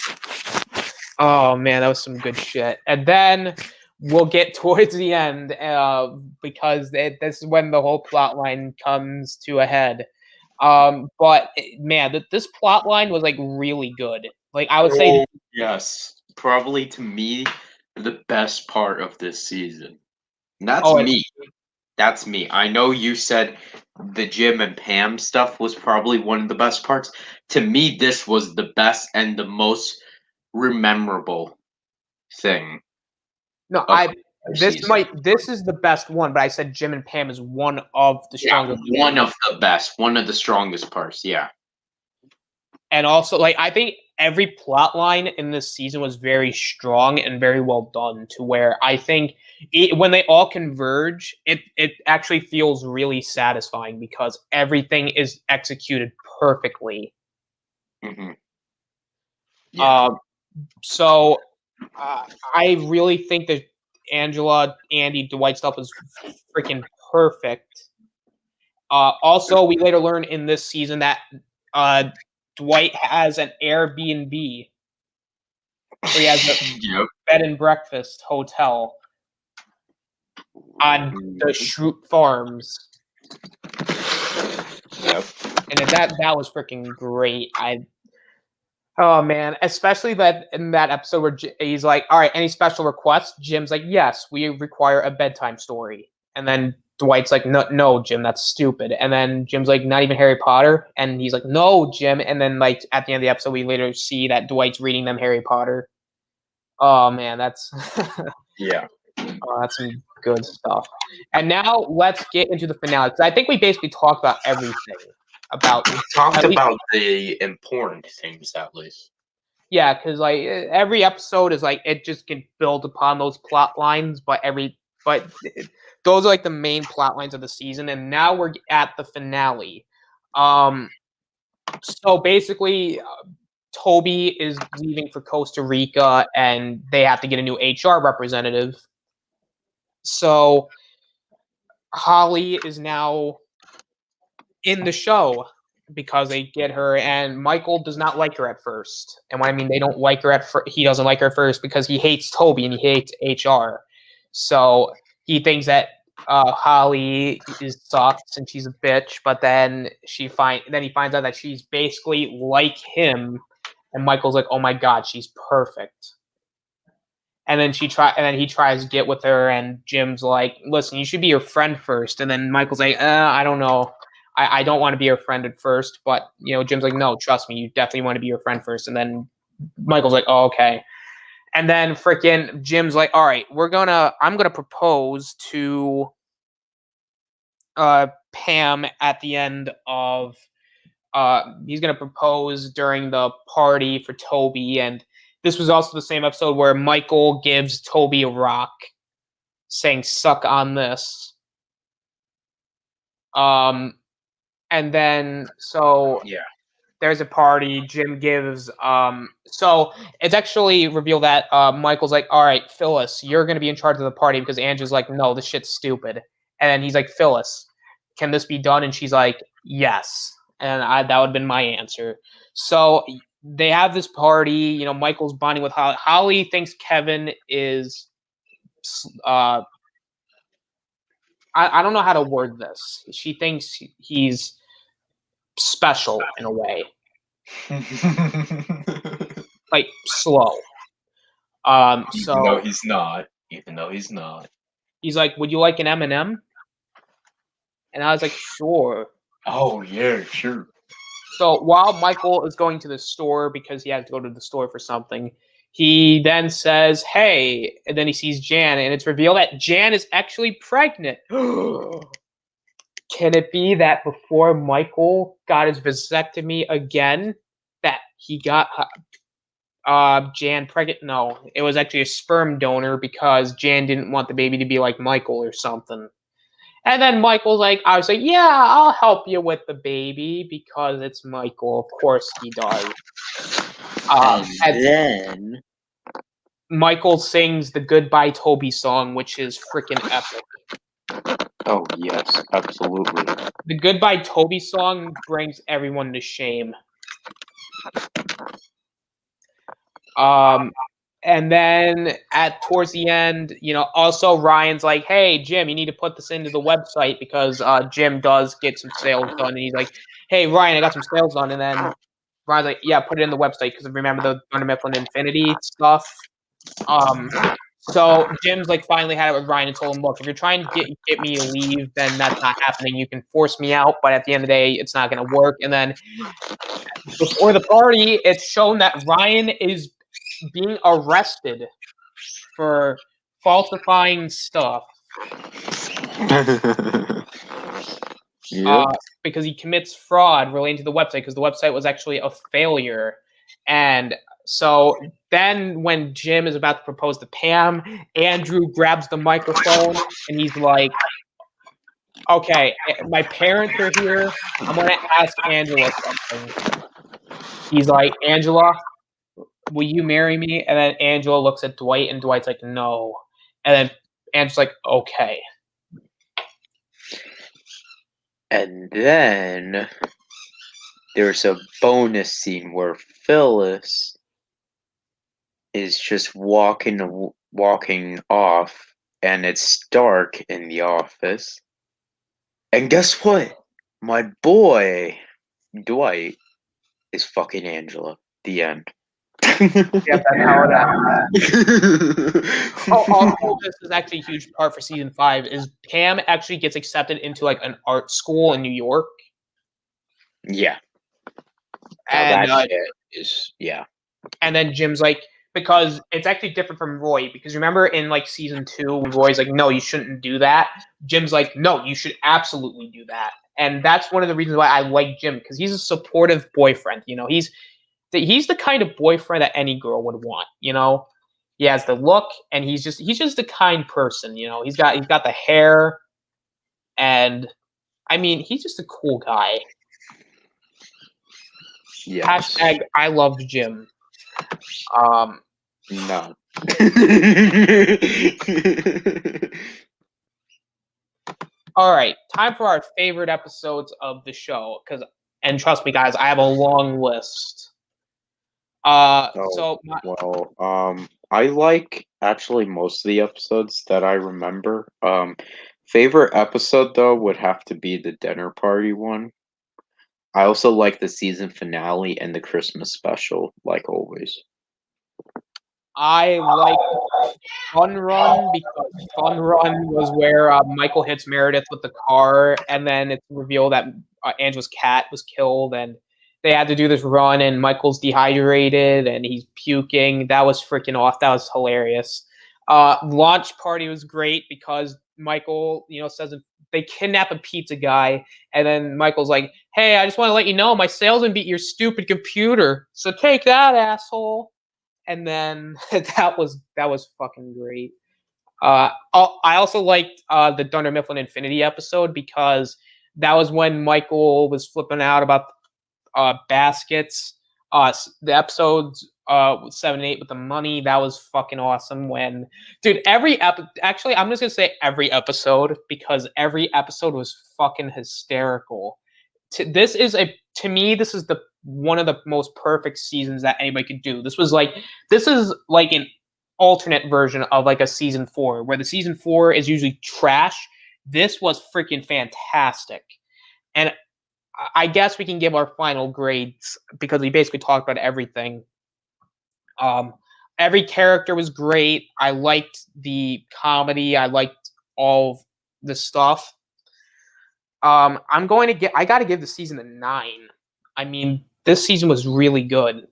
Oh man, that was some good shit. And then we'll get towards the end because this is when the whole plot line comes to a head. But man, this plot line was like really good. Like I would say, Yes, probably to me the best part of this season. And that's oh, me. That's me. I know you said the Jim and Pam stuff was probably one of the best parts. To me, this was the best and the most memorable thing no, of the season. this is the best one, but I said Jim and Pam is one of the Yeah, strongest. one of the best, one of the strongest parts. Yeah. And also, like I think every plot line in this season was very strong and very well done. To where I think when they all converge, it actually feels really satisfying because everything is executed perfectly. Hmm. Yeah. So I really think that Angela, Andy, Dwight stuff is freaking perfect. Also, we later learn in this season that Dwight has an Airbnb where he has a Yep. bed and breakfast hotel on the Shroot Farms. Yep. And that was freaking great. Oh man, especially that in that episode where he's like, "All right, any special requests?" Jim's like, "Yes, we require a bedtime story." And then Dwight's like, "No, no, Jim, that's stupid." And then Jim's like, "Not even Harry Potter?" And he's like, "No, Jim." And then like at the end of the episode, we later see that Dwight's reading them Harry Potter. Oh man, that's Yeah. that's some good stuff. And now let's get into the finale because I think we basically talked about everything about Talked at least. about the important things at least. Yeah, because like every episode is like it just can build upon those plot lines, but those are like the main plot lines of the season, and now we're at the finale. So basically, Toby is leaving for Costa Rica, and they have to get a new HR representative. So Holly is now in the show because they get her, and Michael does not like her at first. And when I mean they don't like her at first, he doesn't like her at first because he hates Toby and he hates HR. So he thinks that Holly is sucks and she's a bitch, but then he finds out that she's basically like him, and Michael's like, "Oh my god, she's perfect." And then he tries to get with her, and Jim's like, "Listen, you should be your friend first." And then Michael's like, "I don't know. I don't want to be your friend at first." But Jim's like, "No, trust me, you definitely want to be your friend first." And then Michael's like, "Oh, okay." And then freaking Jim's like, "All right, I'm gonna propose to Pam at the end of he's gonna propose during the party for Toby." And this was also the same episode where Michael gives Toby a rock, saying "suck on this." And then Yeah. there's a party. Jim gives so it's actually revealed that Michael's like, "All right, Phyllis, you're gonna be in charge of the party," because Andrew's like, "No, this shit's stupid." And then he's like, "Phyllis, can this be done?" And she's like, "Yes." And that would have been my answer. So they have this party. Michael's bonding with Holly. Holly thinks Kevin is I don't know how to word this. She thinks he's special in a way, like slow. So Even though he's not. Even though he's not. he's like, "Would you like an M&M?" And I was like, "Sure." Oh yeah, sure. So while Michael is going to the store because he has to go to the store for something, he then says, "Hey," and then he sees Jan, and it's revealed that Jan is actually pregnant. Can it be that before Michael got his vasectomy again, that he got Jan pregnant? No, it was actually a sperm donor because Jan didn't want the baby to be like Michael or something. And then Michael's like, I was like, "Yeah, I'll help you with the baby because it's Michael." Of course he does. And then Michael sings the Goodbye Toby song, which is freaking epic. oh yes, absolutely. The Goodbye Toby song brings everyone to shame. And then towards the end, also Ryan's like, "Hey, Jim, you need to put this into the website because Jim does get some sales done." And he's like, "Hey, Ryan, I got some sales done." And then Ryan's like, "Yeah, put it in the website because remember the Thunder Mifflin Infinity stuff." So Jim's like finally had it with Ryan and told him, "Look, if you're trying to get me to leave, then that's not happening. You can force me out, but at the end of the day, it's not going to work." And then before the party, it's shown that Ryan is being arrested for falsifying stuff Yep. because he commits fraud relating to the website because the website was actually a failure. And so then when Jim is about to propose to Pam, Andrew grabs the microphone and he's like, "Okay, my parents are here. I'm going to ask Angela something." He's like, "Angela, will you marry me?" And then Angela looks at Dwight and Dwight's like, "No." And then Angela's like, "Okay." And then there's a bonus scene where Phyllis is just walking off, and it's dark in the office. And guess what? My boy Dwight is fucking Angela. The end. Yep, that's how it ends. Also, this is actually a huge part for season 5. Is Pam actually gets accepted into like an art school in New York, Yeah. and That shit is and then Jim's like, because it's actually different from Roy. Because remember in like season 2, Roy's like, "No, you shouldn't do that." Jim's like, "No, you should absolutely do that." And that's one of the reasons why I like Jim because he's a supportive boyfriend. He's the kind of boyfriend that any girl would want. He has the look, and he's just a kind person. He's got the hair, and I mean, he's just a cool guy. Yes. Hashtag I love Jim. No. All right, time for our favorite episodes of the show. And trust me, guys, I have a long list. So I like actually most of the episodes that I remember. Favorite episode though would have to be the dinner party one. I also like the season finale and the Christmas special, like always. I like Fun Run because Fun Run was where Michael hits Meredith with the car, and then it's revealed that Angela's cat was killed, and they had to do this run, and Michael's dehydrated and he's puking. That was freaking off. That was hilarious. Launch Party was great because Michael, says they kidnap a pizza guy, and then Michael's like, "Hey, I just want to let you know my salesman beat your stupid computer, so take that, asshole." And then that was fucking great. I also liked the Dunder Mifflin Infinity episode because that was when Michael was flipping out about baskets. The episodes 7 and 8 with the money, that was fucking awesome. When dude, actually, I'm just gonna say every episode because every episode was fucking hysterical. This is to me, this is the one of the most perfect seasons that anybody could do. This is like an alternate version of like a season 4, where the season 4 is usually trash. This was freaking fantastic, and I guess we can give our final grades because we basically talked about everything. Every character was great. I liked the comedy. I liked all of the stuff. I got to give the season a 9. I mean, this season was really good.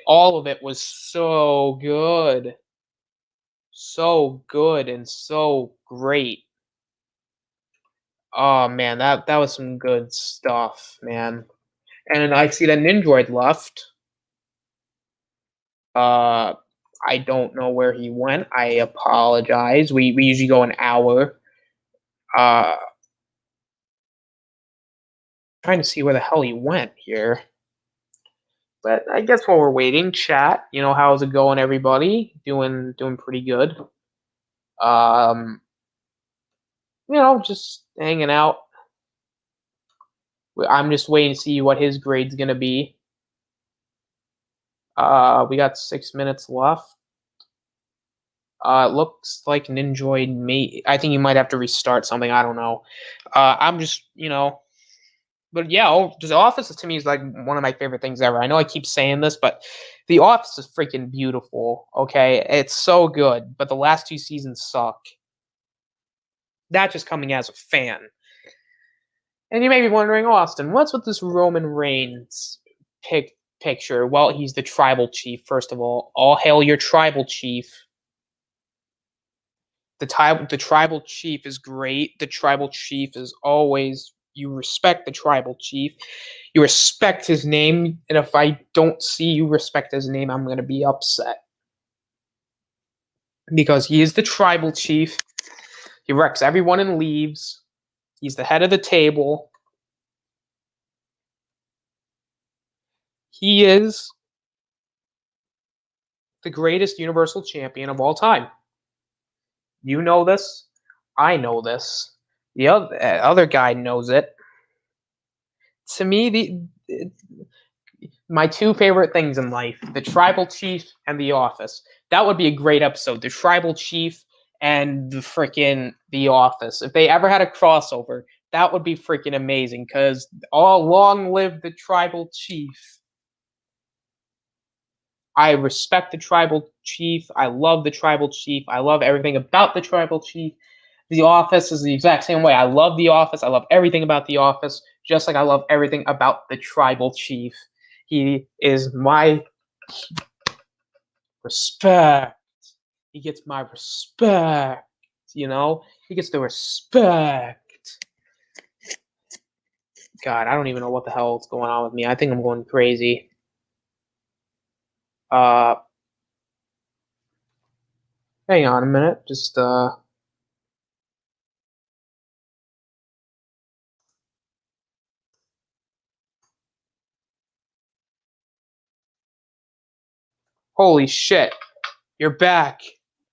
All of it was so good. So good and so great. Oh man, that was some good stuff, man. And I see that Nindroid left. I don't know where he went. I apologize. We usually go an hour. Trying to see where the hell he went here. But I guess while we're waiting, chat. How's it going, everybody? Doing pretty good. Just hanging out. I'm just waiting to see what his grade's gonna be. We got 6 minutes left. It looks like Ninjoid may. I think you might have to restart something. I don't know. I'm just, but yeah, The Office to me is like one of my favorite things ever. I know I keep saying this, but The Office is freaking beautiful. Okay, it's so good, but the last 2 seasons suck. That just coming as a fan. And you may be wondering, Austin, what's with this Roman Reigns picture? Well, he's the tribal chief. First of all hail your tribal chief. The tribal chief is great. The tribal chief is always, you respect the tribal chief. You respect his name, and if I don't see you respect his name, I'm going to be upset. Because he is the tribal chief. He wrecks everyone and leaves. He's the head of the table. He is the greatest Universal Champion of all time. You know this. I know this. The other guy knows it. To me, my 2 favorite things in life, the Tribal Chief and The Office. That would be a great episode. The Tribal Chief and The Office. If they ever had a crossover, that would be freaking amazing, because long live the Tribal Chief. I respect the Tribal Chief. I love the Tribal Chief. I love everything about the Tribal Chief. The Office is the exact same way. I love The Office. I love everything about The Office, just like I love everything about the Tribal Chief. He is my respect. He gets my respect. He gets the respect. God, I don't even know what the hell is going on with me. I think I'm going crazy. Hang on a minute. Just, holy shit. You're back.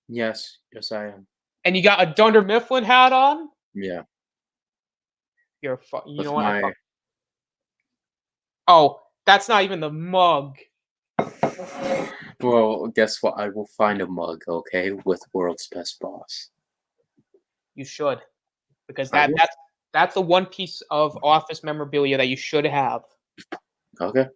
Yes, I am. And you got a Dunder Mifflin hat on? Yeah. You know With what? Oh, that's not even the mug. Well, guess what? I will find a mug, okay, with World's Best Boss. You should, because that's the one piece of Office memorabilia that you should have. Okay.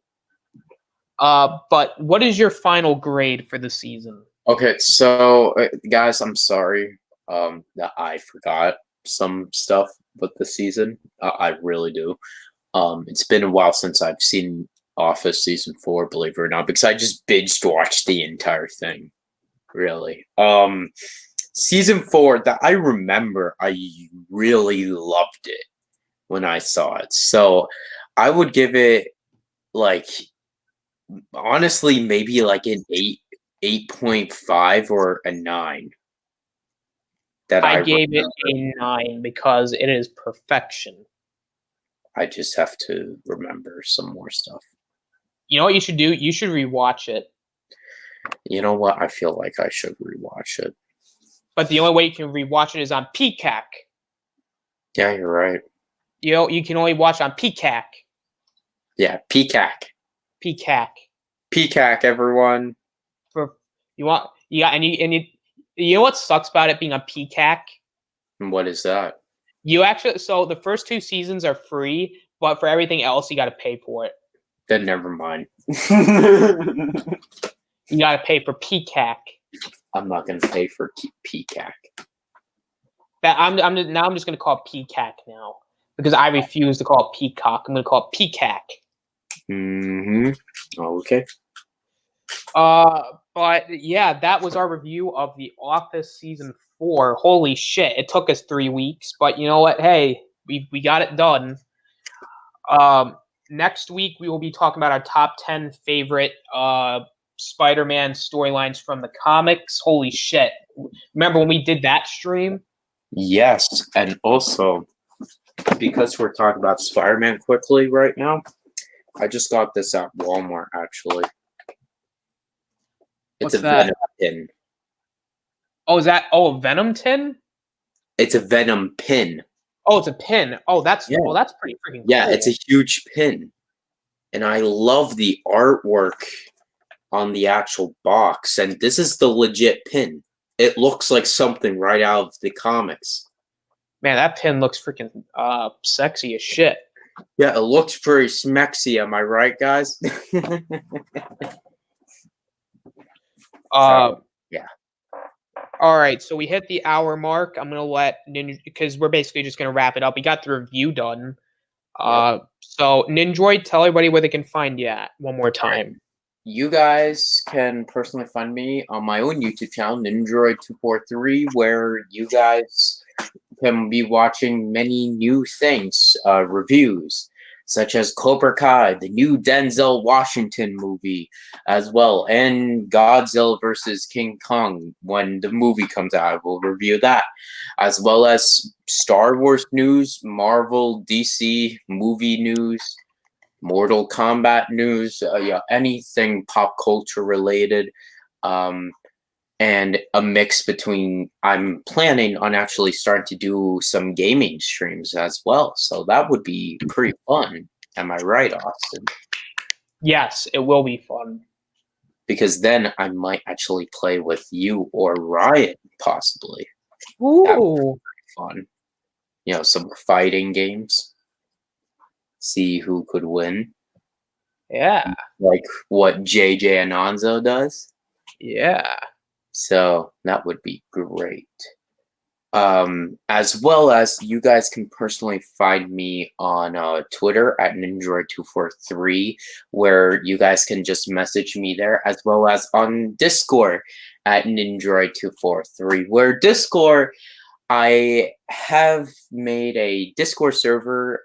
But what is your final grade for the season? Okay, so guys, I'm sorry that I forgot some stuff with the season. I really do. It's been a while since I've seen Office season 4, believe it or not, because I just binged watched the entire thing. Really. Season 4 that I remember, I really loved it when I saw it. So I would give it honestly maybe like an 8.5 or a 9. I gave it a 9 because it is perfection. I just have to remember some more stuff. You know what you should do? You should rewatch it. You know what? I feel like I should rewatch it. But the only way you can rewatch it is on Peacock. Yeah, you're right. You can only watch on Peacock. Yeah, Peacock. Peacock, everyone. You know what sucks about it being on Peacock? What is that? So the first 2 seasons are free, but for everything else you got to pay for it. Then never mind. You got to pay for Peacock. I'm not gonna pay for Peacock. I'm just gonna call it Peacock now, because I refuse to call it Peacock. I'm gonna call it Peacock. Okay. But yeah, that was our review of The Office season 4. Holy shit! It took us 3 weeks, but you know what? Hey, we got it done. Next week we will be talking about our top 10 favorite Spider-Man storylines from the comics. Holy shit. Remember when we did that stream? Yes, and also, because we're talking about Spider-Man quickly right now, I just got this at Walmart, actually. It's a Venom pin. Oh, is that a Venom tin? It's a Venom pin. Oh, it's a pin. Oh, that's pretty freaking cool. Yeah, it's a huge pin. And I love the artwork on the actual box, and this is the legit pin. It looks like something right out of the comics. Man, that pin looks freaking sexy as shit. Yeah, it looks pretty smexy. Am I right, guys? So, yeah. All right, so we hit the hour mark. I'm gonna let Ninja, because we're basically just gonna wrap it up. We got the review done. So Ninjoid, tell everybody where they can find you at one more time. You guys can personally find me on my own YouTube channel, Ninjroid243, where you guys can be watching many new things, reviews, such as Cobra Kai, the new Denzel Washington movie, as well, and Godzilla vs. King Kong. When the movie comes out, I will review that, as well as Star Wars news, Marvel, DC movie news, Mortal Kombat news, yeah, anything pop culture related, and a mix between. I'm planning on actually starting to do some gaming streams as well, so that would be pretty fun. Am I right, Austin? Yes, it will be fun. Because then I might actually play with you or Ryan, possibly. Ooh, Fun. You know, some fighting games. See who could win. yeah, Like what JJ Anonzo does. yeah. So that would be great. As well as you guys can personally find me on Twitter at Ninja243, where you guys can just message me there, as well as on Discord at Ninja243, where Discord, I have made a Discord server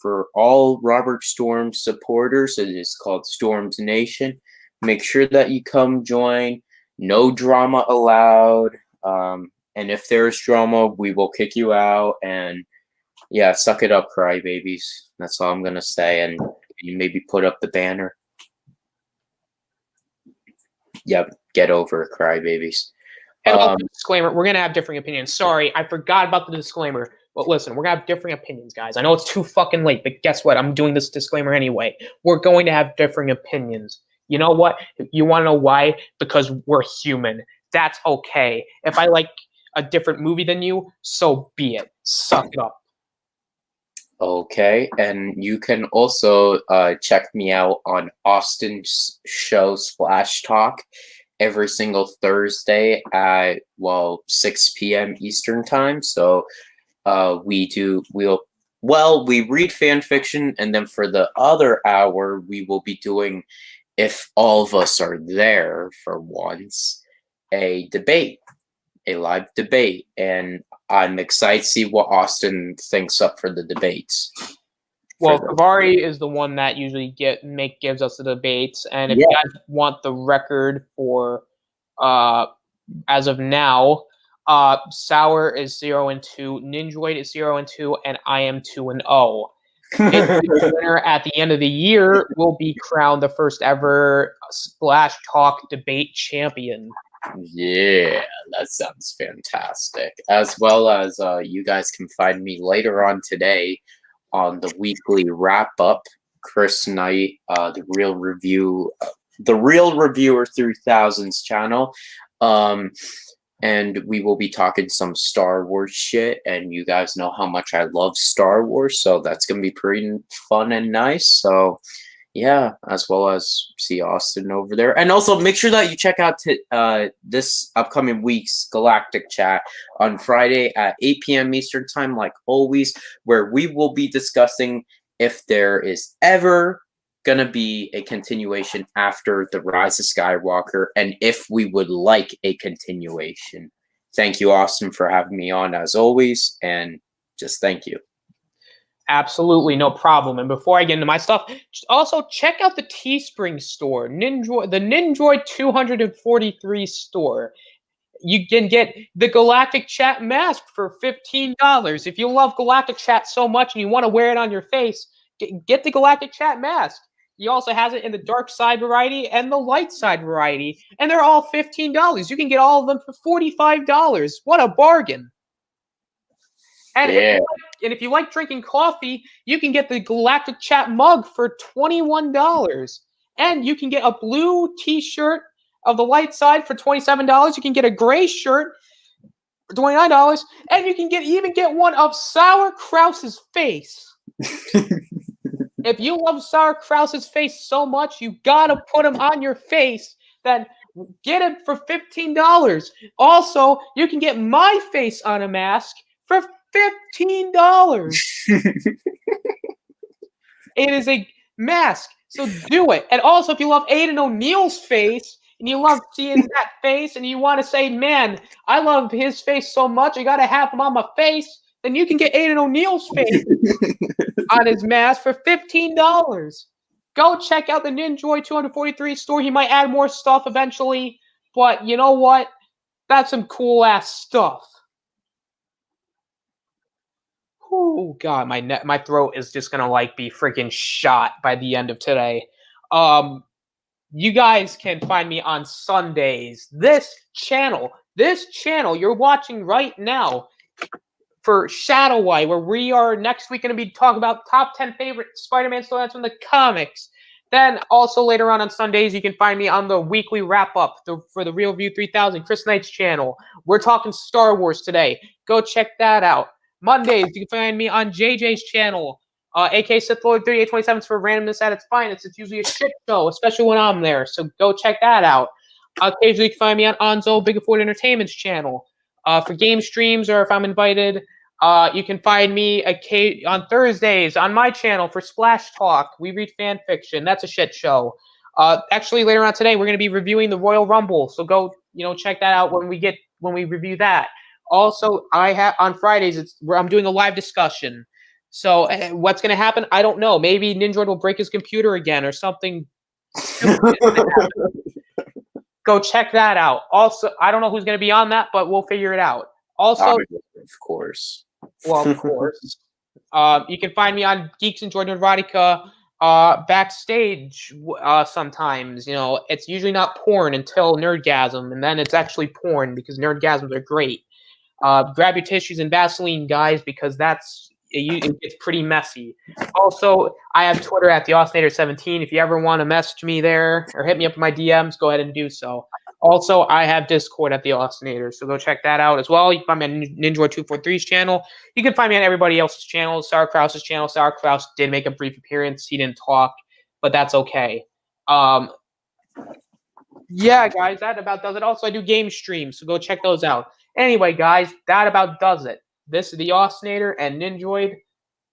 for all Robert Storm supporters. It is called Storms Nation. Make sure that you come join. No drama allowed. And if there's drama, we will kick you out. And yeah, suck it up, crybabies. That's all I'm gonna say. And you maybe put up the banner. Yep, get over it, crybabies. And also, disclaimer: we're gonna have differing opinions. Sorry, I forgot about the disclaimer. But listen, we're gonna have differing opinions, guys. I know it's too fucking late, but guess what? I'm doing this disclaimer anyway. We're going to have differing opinions. You know what? You want to know why? Because we're human. That's okay. If I like a different movie than you, so be it. Suck it up. Okay, and you can also check me out on Austin's show Splash Talk every single Thursday at 6 p.m. Eastern time. So we read fan fiction, and then for the other hour we will be doing, if all of us are there for once, a live debate, and I'm excited to see what Austin thinks up for the debates. Well, Kavari is the one that usually gives us the debates, and if you guys want the record for as of now, Sour is 0-2, Ninjoid is 0-2, and I am 2-0. The winner at the end of the year will be crowned the first ever Splash Talk debate champion. Yeah, that sounds fantastic. As well as you guys can find me later on today on the weekly wrap up. Chris Knight, the Real Reviewer 3000's channel. And we will be talking some Star Wars shit, and you guys know how much I love Star Wars, so that's gonna be pretty fun and nice. So yeah, as well as see Austin over there. And also make sure that you check out this upcoming week's Galactic Chat on Friday at 8 p.m. Eastern Time, like always, where we will be discussing if there is ever going to be a continuation after The Rise of Skywalker, and if we would like a continuation. Thank you, Austin, for having me on as always, and just thank you. Absolutely, no problem. And before I get into my stuff, just also check out the Teespring store, the Ninjoid 243 store. You can get the Galactic Chat mask for $15. If you love Galactic Chat so much and you want to wear it on your face, get the Galactic Chat mask. He also has it in the dark side variety and the light side variety, and they're all $15. You can get all of them for $45. What a bargain! And, if you like drinking coffee, you can get the Galactic Chat mug for $21. And you can get a blue T-shirt of the light side for $27. You can get a gray shirt for $29, and you can even get one of Sour Krause's face. If you love Sour Krause's face so much, you gotta put him on your face. Then get it for $15. Also, you can get my face on a mask for $15. It is a mask, so do it. And also, if you love Aiden O'Neill's face, and you love seeing that face, and you want to say, man, I love his face so much, I gotta have him on my face, then you can get Aiden O'Neill's face on his mask for $15. Go check out the Ninjoy 243 store. He might add more stuff eventually, but you know what? That's some cool ass stuff. Oh god, my throat is just gonna like be freaking shot by the end of today. You guys can find me on Sundays. This channel you're watching right now for ShadowEye, where we are next week going to be talking about top 10 favorite Spider-Man storylines from the comics. Then also later on Sundays, you can find me on the weekly wrap-up for the Real View 3000, Chris Knight's channel. We're talking Star Wars today. Go check that out. Mondays, you can find me on JJ's channel, AK Sith Lord 3827 for randomness at its finest. It's usually a shit show, especially when I'm there, so go check that out. Occasionally, you can find me on Onzo Big Afford Entertainment's channel. For game streams or if I'm invited, you can find me on Thursdays on my channel for Splash Talk. We read fan fiction. That's a shit show. Actually, later on today, we're going to be reviewing the Royal Rumble, so go check that out when we review that. Also, I have on Fridays I'm doing a live discussion. So what's going to happen? I don't know. Maybe Ninjoid will break his computer again or something stupid. Go check that out. Also, I don't know who's going to be on that, but we'll figure it out. Also, of course. Well, of course. You can find me on Geeks Enjoy Erotica backstage sometimes. It's usually not porn until Nerdgasm, and then it's actually porn because Nerdgasms are great. Grab your tissues and Vaseline, guys, because it gets pretty messy. Also, I have Twitter at TheAustinator17. If you ever want to message me there or hit me up in my DMs, go ahead and do so. Also, I have Discord at The Austinator, so go check that out as well. You can find me on Ninja243's channel. You can find me on everybody else's channel, Sour Krause's channel. Sour Krause did make a brief appearance. He didn't talk, but that's okay. Yeah, guys, that about does it. Also, I do game streams, so go check those out. Anyway, guys, that about does it. This is The Austinator and Ninjoid.